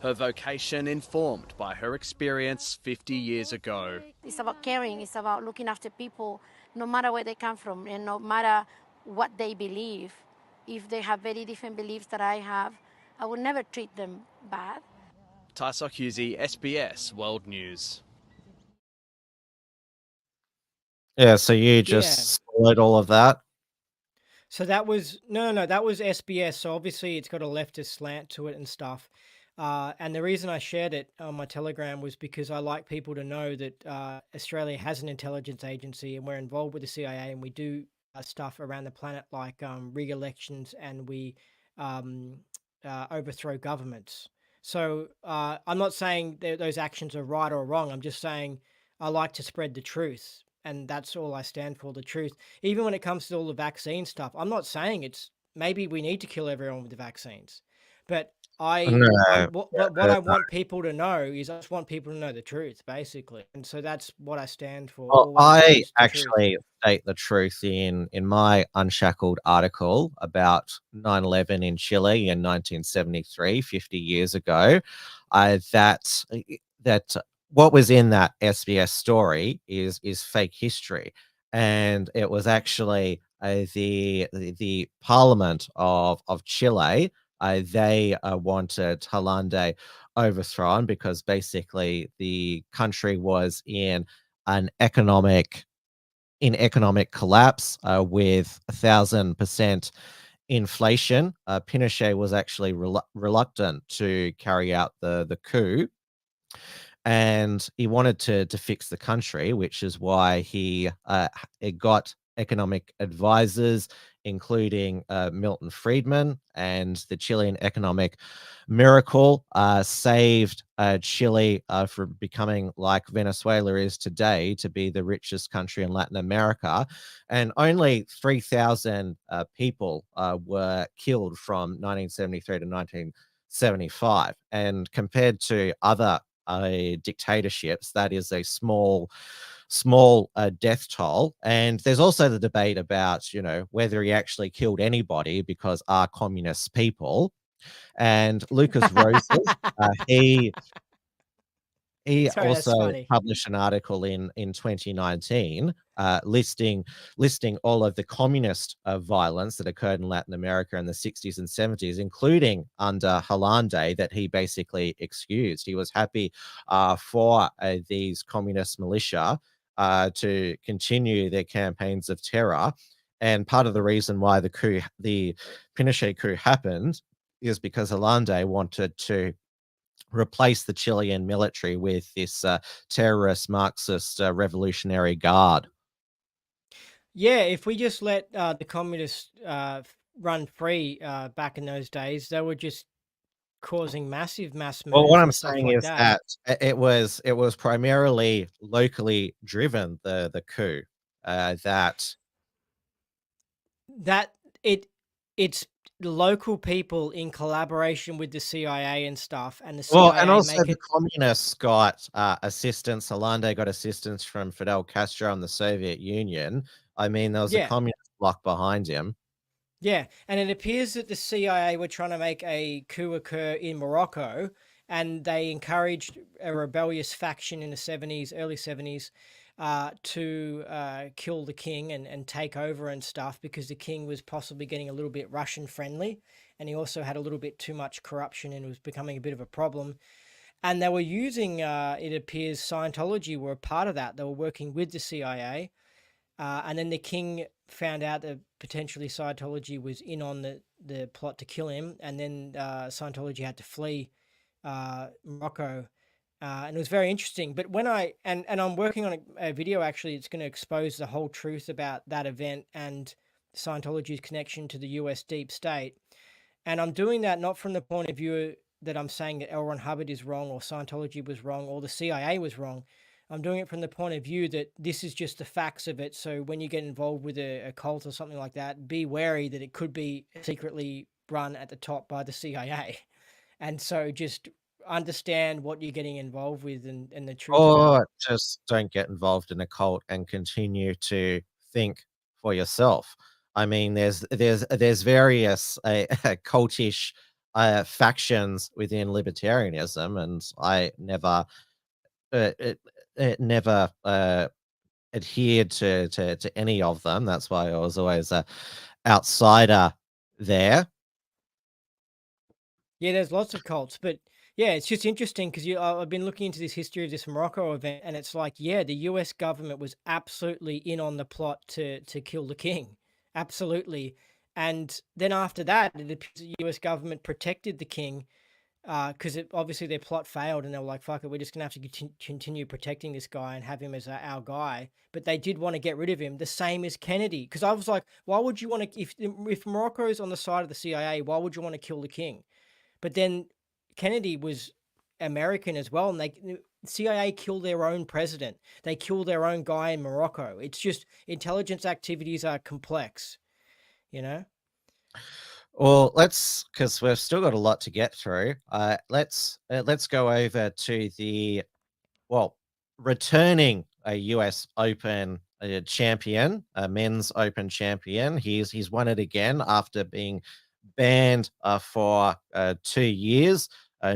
her vocation informed by her experience 50 years ago. It's about caring, it's about looking after people, no matter where they come from and no matter what they believe. If they have very different beliefs that I have, I would never treat them bad. Taisok Husey, SBS World News. Yeah, so you just swallowed all of that? So that was no, that was SBS. So obviously it's got a leftist slant to it and stuff. And the reason I shared it on my Telegram was because I like people to know that Australia has an intelligence agency and we're involved with the CIA and we do stuff around the planet like rig elections and we overthrow governments. So I'm not saying those actions are right or wrong. I'm just saying I like to spread the truth. And that's all I stand for, the truth. Even when it comes to all the vaccine stuff, I'm not saying it's maybe we need to kill everyone with the vaccines. But what I want people to know is I just want people to know the truth, basically. And so that's what I stand for. Well, I actually state the truth in my Unshackled article about 9/11 in Chile in 1973, 50 years ago. That what was in that SBS story is fake history, and it was actually the Parliament of Chile. They wanted Allende overthrown because basically the country was in economic collapse with 1,000% inflation, Pinochet was actually reluctant to carry out the coup, and he wanted to fix the country, which is why he got economic advisors, including Milton Friedman, and the Chilean economic miracle saved Chile from becoming like Venezuela is today, to be the richest country in Latin America. And only 3,000 people were killed from 1973 to 1975. And compared to other dictatorships, that is a small death toll. And there's also the debate about, whether he actually killed anybody, because are communists people. And Lucas Roses, he Sorry, also published an article in 2019 listing all of the communist violence that occurred in Latin America in the 60s and 70s, including under Allende, that he basically excused. He was happy for these communist militia to continue their campaigns of terror. And part of the reason why the Pinochet coup happened is because Allende wanted to replace the Chilean military with this terrorist Marxist Revolutionary Guard. Yeah, if we just let the communists run free back in those days, they were just causing mass moves. Well, what I'm and stuff saying like is that it was primarily locally driven, the coup. It's local people in collaboration with the CIA and stuff, and the CIA and also the communists got assistance. Allende got assistance from Fidel Castro and the Soviet Union. I mean, there was a communist bloc behind him. Yeah, and it appears that the CIA were trying to make a coup occur in Morocco, and they encouraged a rebellious faction in the early 70s, to kill the king and take over and stuff, because the king was possibly getting a little bit Russian friendly, and he also had a little bit too much corruption and was becoming a bit of a problem. And they were using, it appears Scientology were a part of that. They were working with the CIA. And then the king found out that potentially Scientology was in on the plot to kill him. And then Scientology had to flee Morocco. And it was very interesting. But when I'm working on a video, actually, it's going to expose the whole truth about that event and Scientology's connection to the US deep state. And I'm doing that not from the point of view that I'm saying that L. Ron Hubbard is wrong, or Scientology was wrong, or the CIA was wrong. I'm doing it from the point of view that this is just the facts of it. So when you get involved with a cult or something like that, be wary that it could be secretly run at the top by the CIA. And so just understand what you're getting involved with and the truth. Or just don't get involved in a cult and continue to think for yourself. I mean, there's various cultish factions within libertarianism, and I never adhered to any of them. That's why I was always an outsider there. Yeah, there's lots of cults, but yeah, it's just interesting because I've been looking into this history of this Morocco event, and it's like, yeah, the US government was absolutely in on the plot to kill the king. Absolutely. And then after that, the US government protected the king because obviously their plot failed, and they were like, fuck it, we're just going to have to continue protecting this guy and have him as our guy. But they did want to get rid of him, the same as Kennedy. Because I was like, why would you want to, if Morocco is on the side of the CIA, why would you want to kill the king? But then Kennedy was American as well, and the CIA killed their own president. They killed their own guy in Morocco. It's just intelligence activities are complex, you know? Well, because we've still got a lot to get through. Let's go over to the returning a US Open champion, a men's Open champion. He's won it again after being banned for 2 years.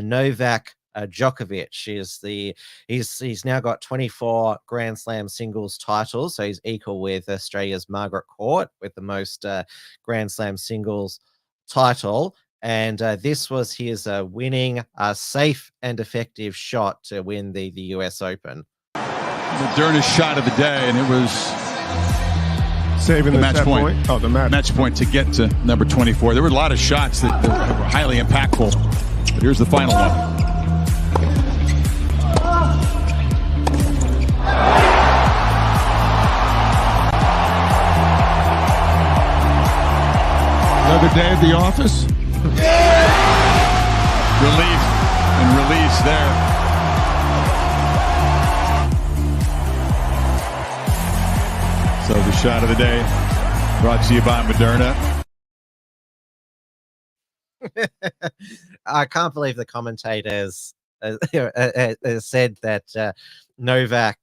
Novak Djokovic he's now got 24 Grand Slam singles titles, so he's equal with Australia's Margaret Court with the most Grand Slam singles title. And this was his winning, safe and effective shot to win the US Open. The dirtiest shot of the day, and it was saving the us match that point. point. Oh, the match point to get to number 24. There were a lot of shots that were highly impactful, but here's the final one. Another day at the office. Relief and release there. So the shot of the day brought to you by Moderna. I can't believe the commentators said that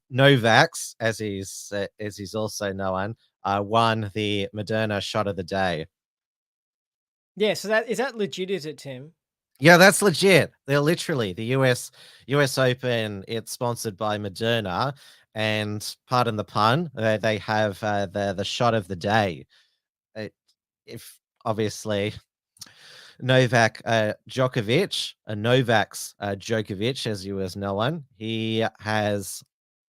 Novak's, as he's also known, won the Moderna shot of the day. Yeah, so is that legit, is it, Tim? Yeah, that's legit. They're literally the US Open. It's sponsored by Moderna, and pardon the pun, they have the shot of the day. If obviously Novak Djokovic, Novak's Djokovic, as he was known, he has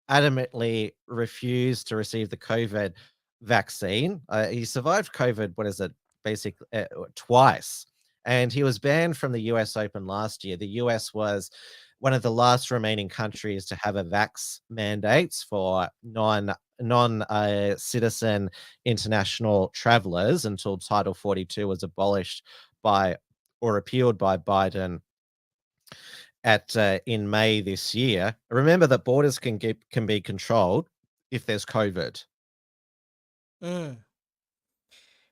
adamantly refused to receive the COVID vaccine. He survived COVID. What is it? Basically, twice. And he was banned from the US Open last year. The US was one of the last remaining countries to have a vax mandates for non-citizen international travelers until Title 42 was abolished or repealed by Biden in May this year. Remember that borders can be controlled if there's COVID.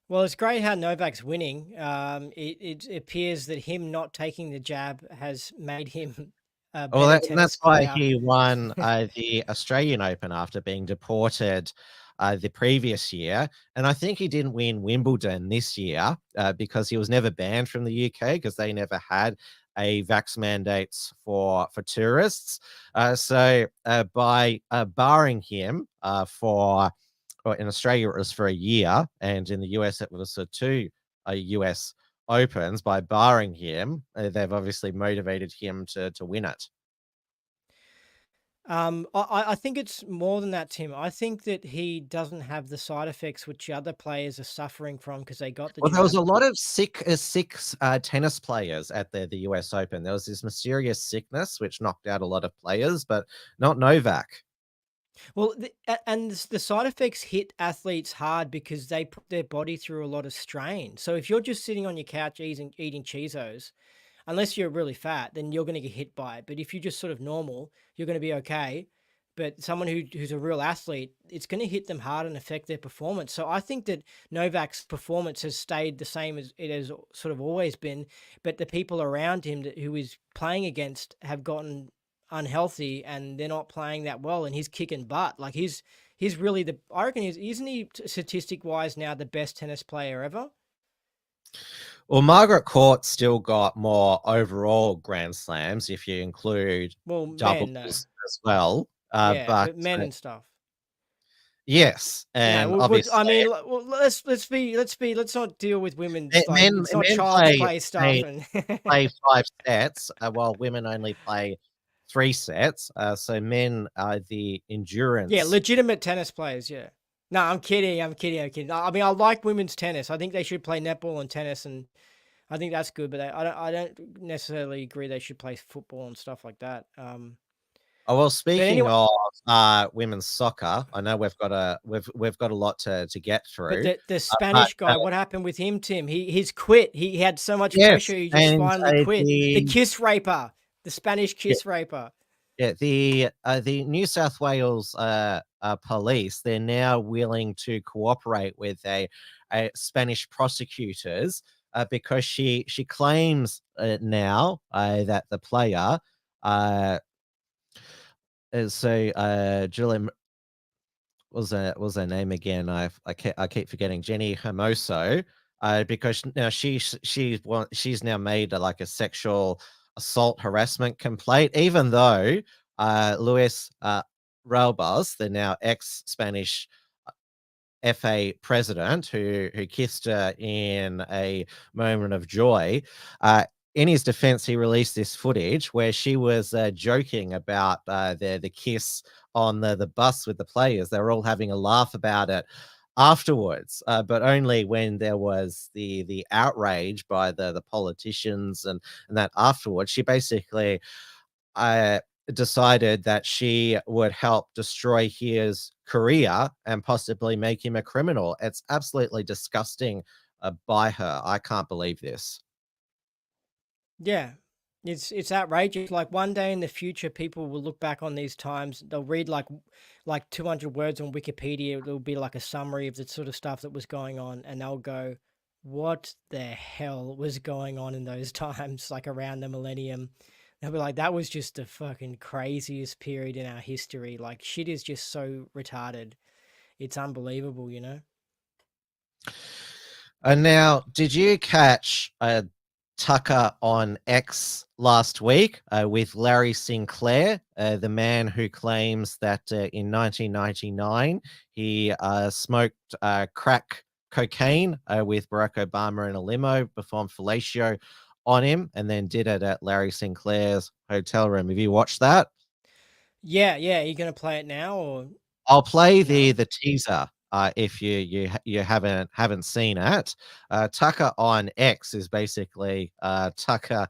Well, it's great how Novak's winning. It appears that him not taking the jab has made him a better tennis that's why player. he won the Australian Open after being deported the previous year. And I think he didn't win Wimbledon this year because he was never banned from the UK because they never had a vax mandates for tourists. So by barring him in Australia, it was for a year, and in the US, it was for 2 US Opens. By barring him, they've obviously motivated him to win it. I think it's more than that, Tim. I think that he doesn't have the side effects which other players are suffering from because they got the Well, jab. there was a lot of sick tennis players at the US Open. There was this mysterious sickness which knocked out a lot of players, but not Novak. Well, and the side effects hit athletes hard because they put their body through a lot of strain. So if you're just sitting on your couch eating Cheezos, unless you're really fat, then you're going to get hit by it. But if you're just sort of normal, you're going to be okay. But someone who's a real athlete, it's going to hit them hard and affect their performance. So I think that Novak's performance has stayed the same as it has sort of always been. But the people around him who he's playing against have gotten unhealthy and they're not playing that well, and he's kicking butt. Like he's really I reckon isn't he statistic wise now the best tennis player ever? Well, Margaret Court's still got more overall Grand Slams if you include doubles as well. But men and stuff. Yes, and obviously, I mean, let's not deal with women. It's not child's play stuff. Play 5 sets, while women only play 3 sets. So men are the endurance. Yeah, legitimate tennis players. Yeah. No, I'm kidding. I mean, I like women's tennis. I think they should play netball and tennis, and I think that's good. But I don't necessarily agree they should play football and stuff like that. Well, speaking of women's soccer, I know we've got a lot to get through. But the Spanish guy, what happened with him, Tim? He's quit. He had so much pressure, he just finally quit. The kiss raper, the Spanish kiss raper. Yeah, the New South Wales police, they're now willing to cooperate with a Spanish prosecutors because she claims now that the player Julian was her name again? I keep forgetting. Jenni Hermoso, because now she's now made like a sexual assault harassment complaint, even though Luis Rubiales, the now ex-Spanish FA president, who kissed her in a moment of joy, in his defense, he released this footage where she was joking about the kiss on the bus with the players. They were all having a laugh about it afterwards, but only when there was the outrage by the politicians and that afterwards. She basically decided that she would help destroy his career and possibly make him a criminal. It's absolutely disgusting by her. I can't believe this. Yeah, it's outrageous. Like one day in the future, people will look back on these times. They'll read like 200 words on Wikipedia. It'll be like a summary of the sort of stuff that was going on, and they'll go, "What the hell was going on in those times?" Like around the millennium. They'll be like, "That was just the fucking craziest period in our history. Like shit is just so retarded. It's unbelievable, you know." And now, did you catch Tucker on X last week with Larry Sinclair, the man who claims that in 1999 he smoked crack cocaine with Barack Obama in a limo, performed fellatio on him, and then did it at Larry Sinclair's hotel room? Have you watched that? Yeah. Are you gonna play it now or? I'll play the teaser if you haven't seen it. Tucker on X is basically Tucker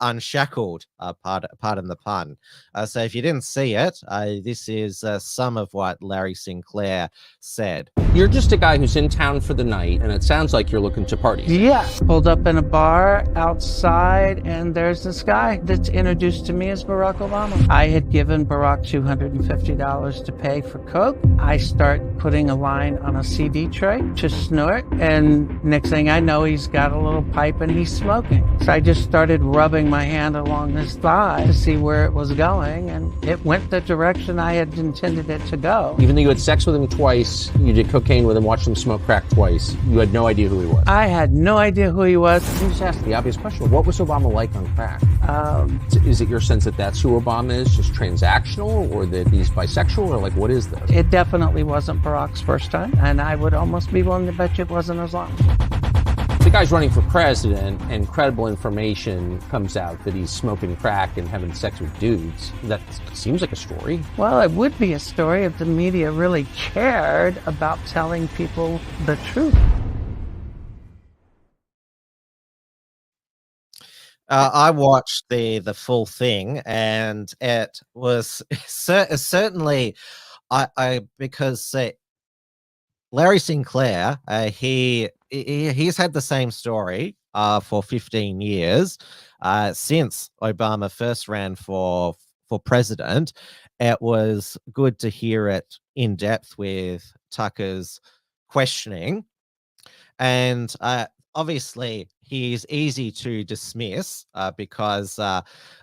unshackled. Pardon the pun. So if you didn't see it, this is some of what Larry Sinclair said. You're just a guy who's in town for the night, and it sounds like you're looking to party. Yeah, pulled up in a bar outside, and there's this guy that's introduced to me as Barack Obama. I had given Barack $250 to pay for coke. I start putting a line on a CD tray to snort, and next thing I know, he's got a little pipe and he's smoking. So I just started rubbing my hand along his thigh to see where it was going, and it went the direction I had intended it to go. Even though you had sex with him twice, you did cocaine with him, watched him smoke crack twice, you had no idea who he was. I had no idea who he was. Let me just ask the obvious question. What was Obama like on crack? Is it your sense that that's who Obama is, just transactional, or that he's bisexual, or like what is this? It definitely wasn't Barack's first time, and I would almost be willing to bet you it wasn't as long. The guy's running for president and credible information comes out that he's smoking crack and having sex with dudes. That seems like a story. Well, it would be a story if the media really cared about telling people the truth. I watched the full thing, and it was certainly because Larry Sinclair, he's had the same story for 15 years since Obama first ran for president. It was good to hear it in depth with Tucker's questioning, and obviously he's easy to dismiss because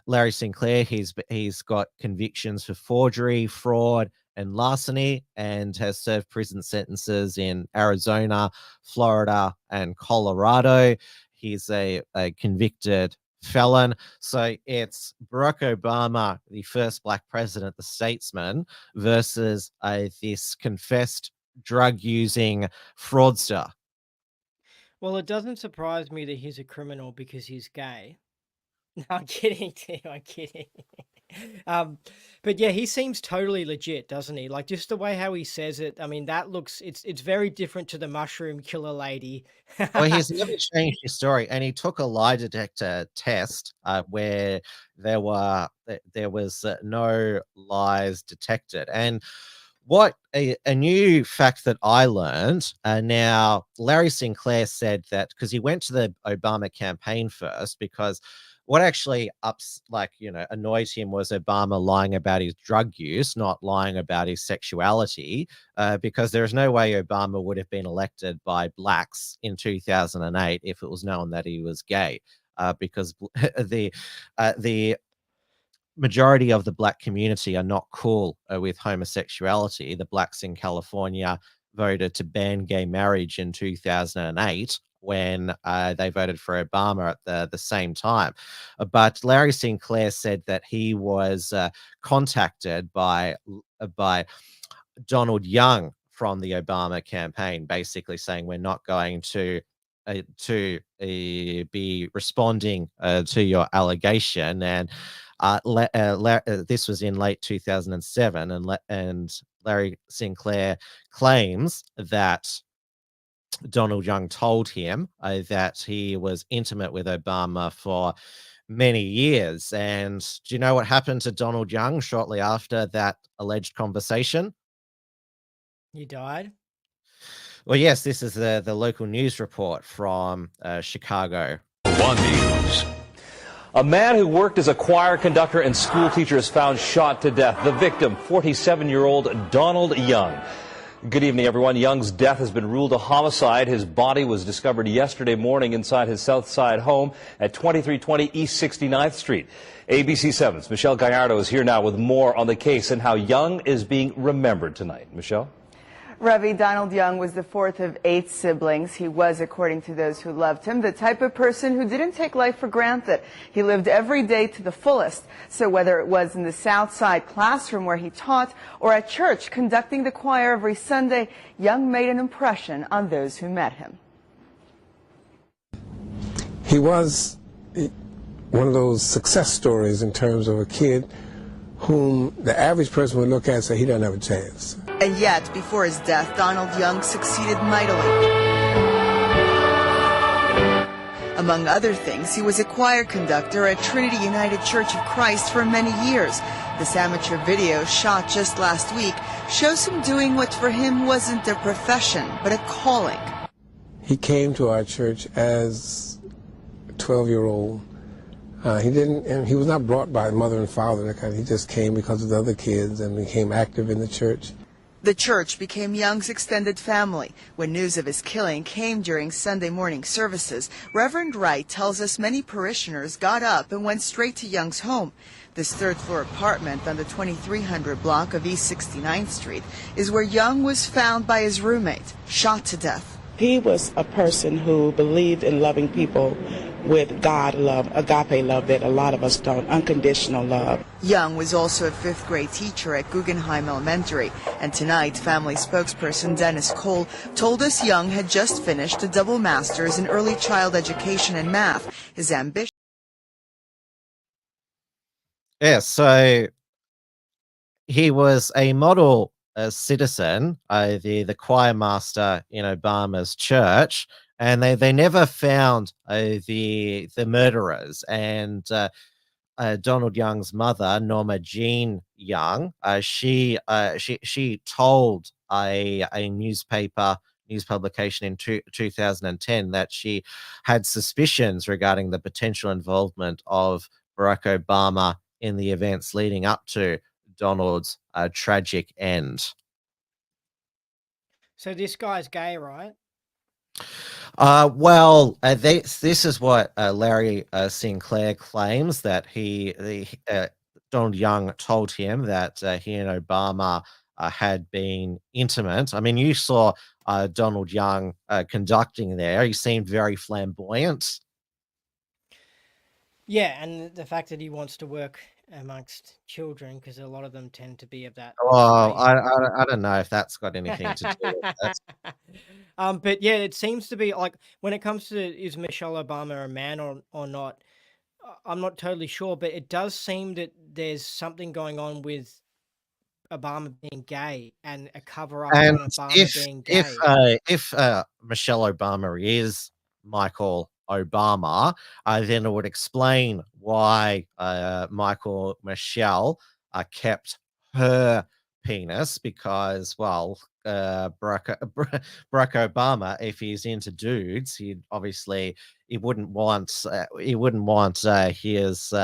Larry Sinclair, he's got convictions for forgery, fraud, and larceny, and has served prison sentences in Arizona, Florida, and Colorado. He's a convicted felon. So it's Barack Obama, the first black president, the statesman, versus this confessed drug-using fraudster. Well, it doesn't surprise me that he's a criminal because he's gay. No, I'm kidding, Tim. I'm kidding. But yeah, he seems totally legit, doesn't he? Like just the way how he says it. I mean, that looks it's very different to the mushroom killer lady. Well, he's never changed his story, and he took a lie detector test where there was no lies detected. And what a new fact that I learned. Now, Larry Sinclair said that because he went to the Obama campaign first, because what actually annoyed him was Obama lying about his drug use, not lying about his sexuality, because there's no way Obama would have been elected by blacks in 2008 if it was known that he was gay, because the majority of the black community are not cool with homosexuality. The blacks in California voted to ban gay marriage in 2008 when they voted for Obama at the same time. But Larry Sinclair said that he was contacted by Donald Young from the Obama campaign, basically saying we're not going to be responding to your allegation. And this was in late 2007, and Larry Sinclair claims that Donald Young told him that he was intimate with Obama for many years. And do you know what happened to Donald Young shortly after that alleged conversation? He died. Well, yes, this is the local news report from Chicago. One News. A man who worked as a choir conductor and school teacher is found shot to death. The victim, 47-year-old Donald Young. Good evening, everyone. Young's death has been ruled a homicide. His body was discovered yesterday morning inside his South Side home at 2320 East 69th Street. ABC 7's Michelle Gallardo is here now with more on the case and how Young is being remembered tonight. Michelle? Ravi, Donald Young was the fourth of 8 siblings. He was, according to those who loved him, the type of person who didn't take life for granted. He lived every day to the fullest. So whether it was in the South Side classroom where he taught or at church conducting the choir every Sunday, Young made an impression on those who met him. He was one of those success stories in terms of a kid whom the average person would look at and say he doesn't have a chance. And yet, before his death, Donald Young succeeded mightily. Among other things, he was a choir conductor at Trinity United Church of Christ for many years. This amateur video, shot just last week, shows him doing what for him wasn't a profession, but a calling. He came to our church as a 12-year-old. He was not brought by mother and father. He just came because of the other kids and became active in the church. The church became Young's extended family. When news of his killing came during Sunday morning services, Reverend Wright tells us many parishioners got up and went straight to Young's home. This third-floor apartment on the 2300 block of East 69th Street is where Young was found by his roommate, shot to death. He was a person who believed in loving people with God love, agape love that a lot of us don't, unconditional love. Young was also a 5th grade teacher at Guggenheim Elementary, and tonight family spokesperson Dennis Cole told us Young had just finished a double master's in early child education and math. His ambition. Yeah, so he was a model citizen, the choir master in Obama's church, and they never found the murderers. And Donald Young's mother, Norma Jean Young, she told a news publication in 2010 that she had suspicions regarding the potential involvement of Barack Obama in the events leading up to Donald's tragic end. So this guy's gay, right? Well, this is what Larry Sinclair claims, that Donald Young told him that he and Obama had been intimate. I mean, you saw Donald Young conducting there. He seemed very flamboyant. Yeah, and the fact that he wants to work amongst children, because a lot of them tend to be of that. Well, I don't know if that's got anything to do with it. But yeah, it seems to be like when it comes to is Michelle Obama a man or not, I'm not totally sure, but it does seem that there's something going on with Obama being gay and a cover up on Obama being gay. If Michelle Obama is Michael Obama, then it would explain why Michelle kept her penis, because, well, Barack Obama, if he's into dudes, he wouldn't want his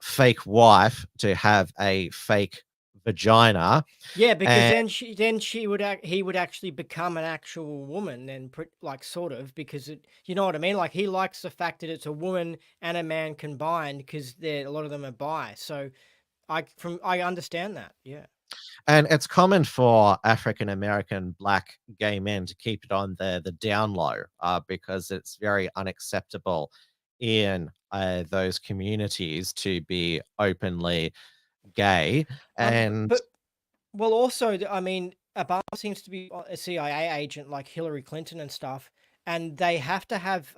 fake wife to have a fake vagina. Yeah, because he would actually become an actual woman, then, like, sort of, because you know what I mean? Like, he likes the fact that it's a woman and a man combined, because a lot of them are bi. So I understand that. Yeah. And it's common for African American black gay men to keep it on the down low, because it's very unacceptable in those communities to be openly gay. And well, also, I mean, Obama seems to be a CIA agent like Hillary Clinton and stuff, and they have to have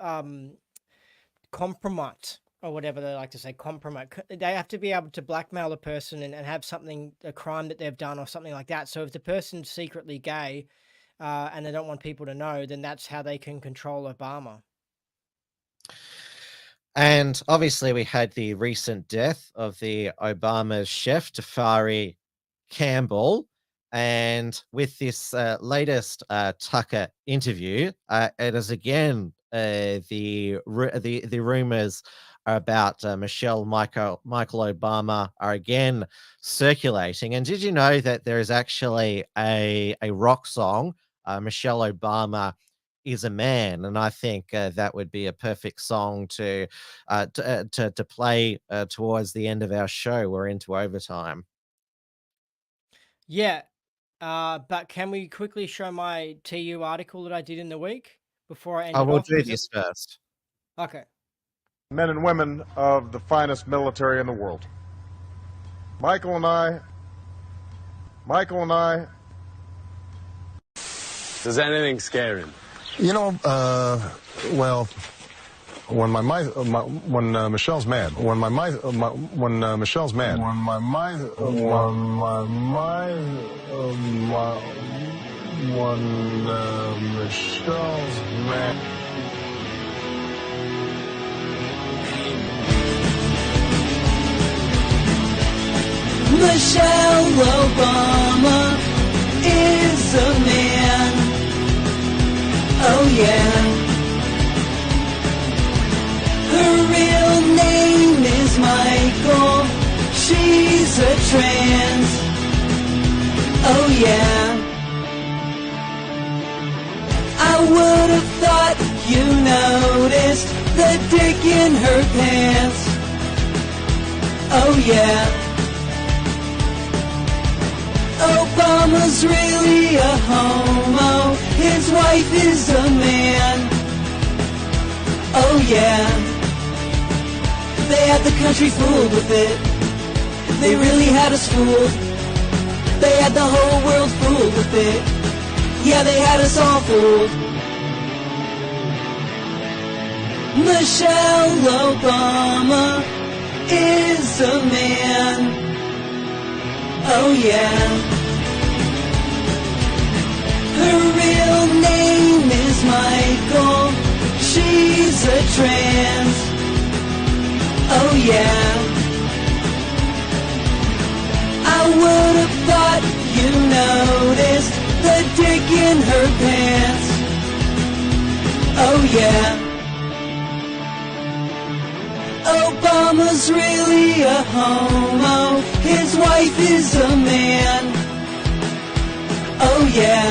compromise or whatever they like to say, compromise. They have to be able to blackmail a person and have something, a crime that they've done or something like that. So if the person's secretly gay and they don't want people to know, then that's how they can control Obama. And obviously, we had the recent death of the Obama chef, Tafari Campbell. And with this latest Tucker interview, it is again the rumors about Michael Obama are again circulating. And did you know that there is actually a rock song, Michelle Obama is a Man? And I think that would be a perfect song to play towards the end of our show. We're into overtime. Yeah. But can we quickly show my TU article that I did in the week before I end I it will off? do Because this first. Okay. Men and women of the finest military in the world. Michael and I. Does anything scare him? You know, well, when Michelle's mad, when Michelle's mad, Michelle Obama is a man. Oh yeah. Her real name is Michael. She's a trans. Oh yeah. I would have thought you noticed the dick in her pants. Oh yeah. Obama's really a homo. His wife is a man. Oh yeah. They had the country fooled with it. They really had us fooled. They had the whole world fooled with it. Yeah, they had us all fooled. Michelle Obama is a man. Oh yeah. Her real name is Michael. She's a trans. Oh yeah. I would have thought you noticed the dick in her pants. Oh yeah. Obama's really a homo. His wife is a man. Oh yeah.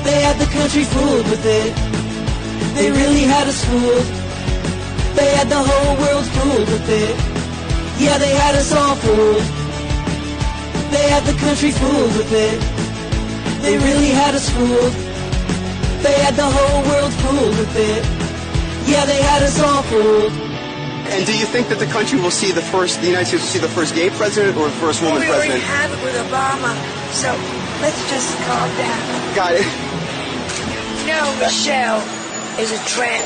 They had the country fooled with it. They really had us fooled. They had the whole world fooled with it. Yeah, they had us all fooled. They had the country fooled with it. They really had us fooled. They had the whole world fooled with it. Yeah, they had us all fooled. And do you think that the country will see the United States will see the first gay president or the first woman president? We already have it with Obama, so let's just calm down. Got it. No, Michelle is a trans.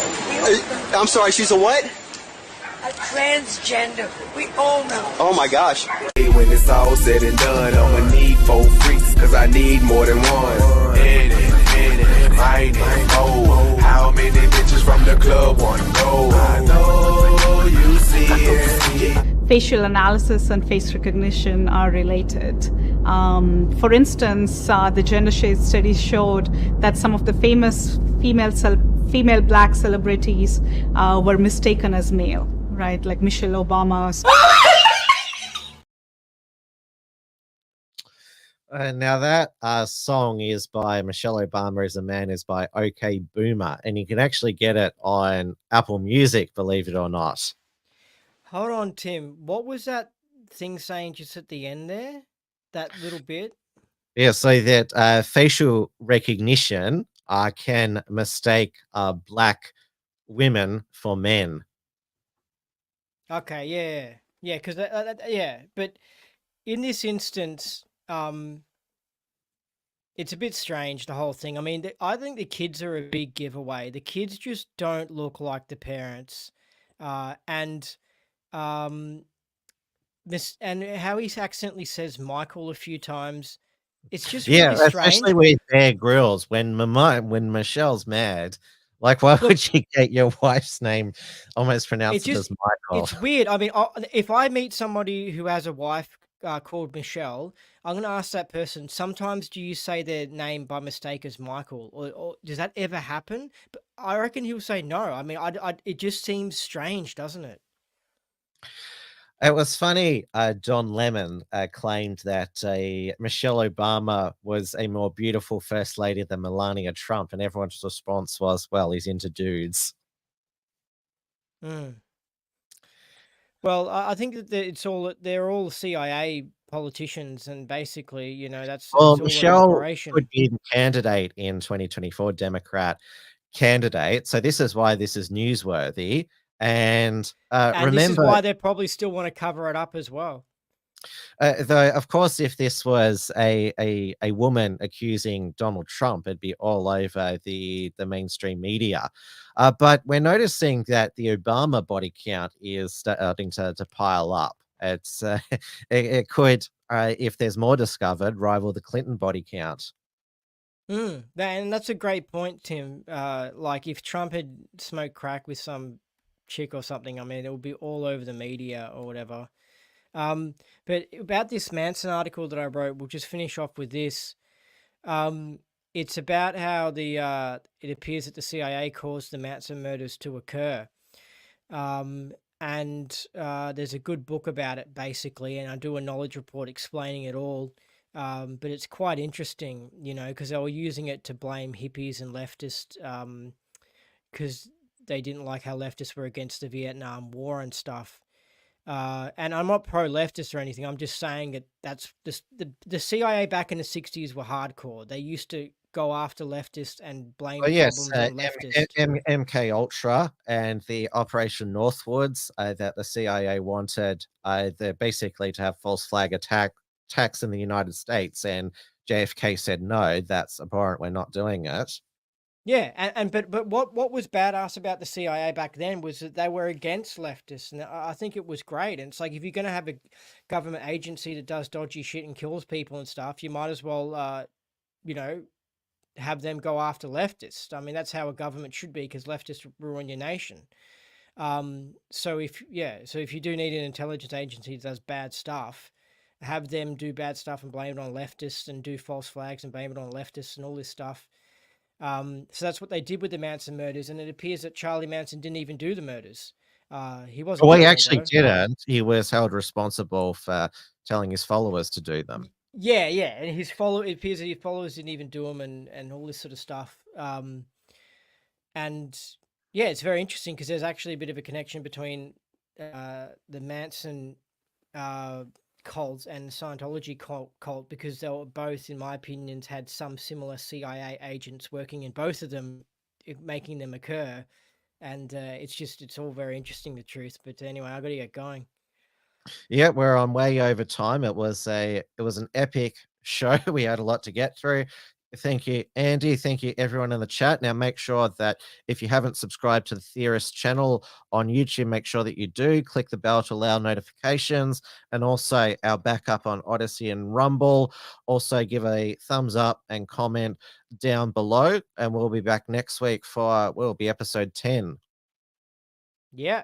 I'm sorry, she's a what? A transgender. We all know. Oh my gosh. When it's all said and done, I'ma need 4 freaks, cause I need more than one. I know how many bitches from the club wanna go. I know you see it. Facial analysis and face recognition are related. For instance, the gender shade study showed that some of the famous female black celebrities were mistaken as male, right? Like Michelle Obama. Now that song is by Michelle Obama is a Man is by OK Boomer, and you can actually get it on Apple Music, believe it or not. Hold on, Tim. What was that thing saying just at the end there? That little bit? Yeah, so that facial recognition can mistake black women for men. Okay, yeah. Yeah, because, yeah. But in this instance, it's a bit strange, the whole thing. I mean, I think the kids are a big giveaway. The kids just don't look like the parents. and this, and how he accidentally says Michael a few times. It's just Yeah, really strange. especially with Bear Grylls when Michelle's mad. Like, why would you get your wife's name almost pronounced as Michael? It's weird. I mean, if I meet somebody who has a wife called Michelle, I'm going to ask that person, sometimes do you say their name by mistake as Michael? Or does that ever happen? But I reckon he'll say no. I mean, it just seems strange, doesn't it? It was funny. Don Lemon claimed that Michelle Obama was a more beautiful first lady than Melania Trump, and everyone's response was, "Well, he's into dudes." Mm. Well, I think that they're all CIA politicians, and basically, you know, that's Well, it's all an Michelle operation. could be the candidate in 2024, Democrat candidate. So this is why this is newsworthy. And And this is remember, why they probably still want to cover it up as well. though, of course, if this was a woman accusing Donald Trump, it'd be all over the mainstream media. But we're noticing that the Obama body count is starting to pile up. It's it could, if there's more discovered, rival the Clinton body count. And that's a great point, Tim. Like if Trump had smoked crack with some chick or something, I mean, it would be all over the media or whatever. But about this Manson article that I wrote, we'll just finish off with this. It's about how it appears that the CIA caused the Manson murders to occur. And there's a good book about it, basically, and I do a knowledge report explaining it all. But it's quite interesting, you know, because they were using it to blame hippies and leftists, because they didn't like how leftists were against the Vietnam War and stuff. And I'm not pro-leftist or anything. I'm just saying that that's the CIA back in the 60s were hardcore. They used to go after leftists and blame problems on leftists. MK Ultra and the Operation Northwoods that the CIA wanted, they're basically to have false flag attacks in the United States, and JFK said no, that's abhorrent, we're not doing it. Yeah, but what was badass about the CIA back then was that they were against leftists, and I think it was great. And it's like, if you're going to have a government agency that does dodgy shit and kills people and stuff, you might as well, you know, have them go after leftists. I mean, that's how a government should be, because leftists ruin your nation. So if you do need an intelligence agency that does bad stuff, have them do bad stuff and blame it on leftists, and do false flags and blame it on leftists and all this stuff. So that's what they did with the Manson murders, and it appears that Charlie Manson didn't even do the murders. He wasn't. Well, he actually didn't. He was held responsible for telling his followers to do them. Yeah, and it appears that his followers didn't even do them, and all this sort of stuff. And yeah, it's very interesting because there's actually a bit of a connection between the Manson cult and the Scientology cult, because they were both, in my opinions, had some similar CIA agents working in both of them, making them occur. And it's all very interesting, the truth. But anyway, I got to get going. Yeah, we're on way over time. It was an epic show. We had a lot to get through. Thank you, Andy. Thank you, everyone in the chat. Now, make sure that if you haven't subscribed to the Theorists channel on YouTube, make sure that you do. Click the bell to allow notifications, and also our backup on Odyssey and Rumble. Also, give a thumbs up and comment down below, and we'll be back next week for episode 10. Yeah.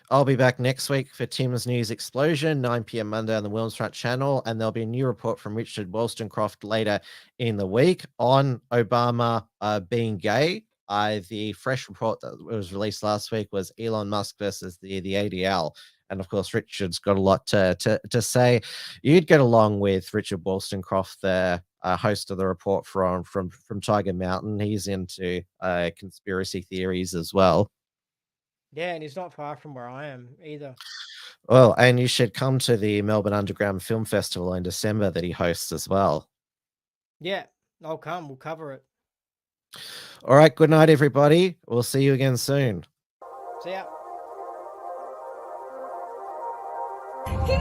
I'll be back next week for Tim's News Explosion, 9 p.m. Monday on the Wilms Front channel, and there'll be a new report from Richard Wollstonecroft later in the week on Obama being gay. The fresh report that was released last week was Elon Musk versus the ADL, and of course Richard's got a lot to say. You'd get along with Richard Wollstonecroft, the host of the report from Tiger Mountain. He's into conspiracy theories as well. Yeah, and he's not far from where I am either. Well, and you should come to the Melbourne Underground Film Festival in December that he hosts as well. Yeah, I'll come. We'll cover it. All right, good night, everybody. We'll see you again soon. See ya.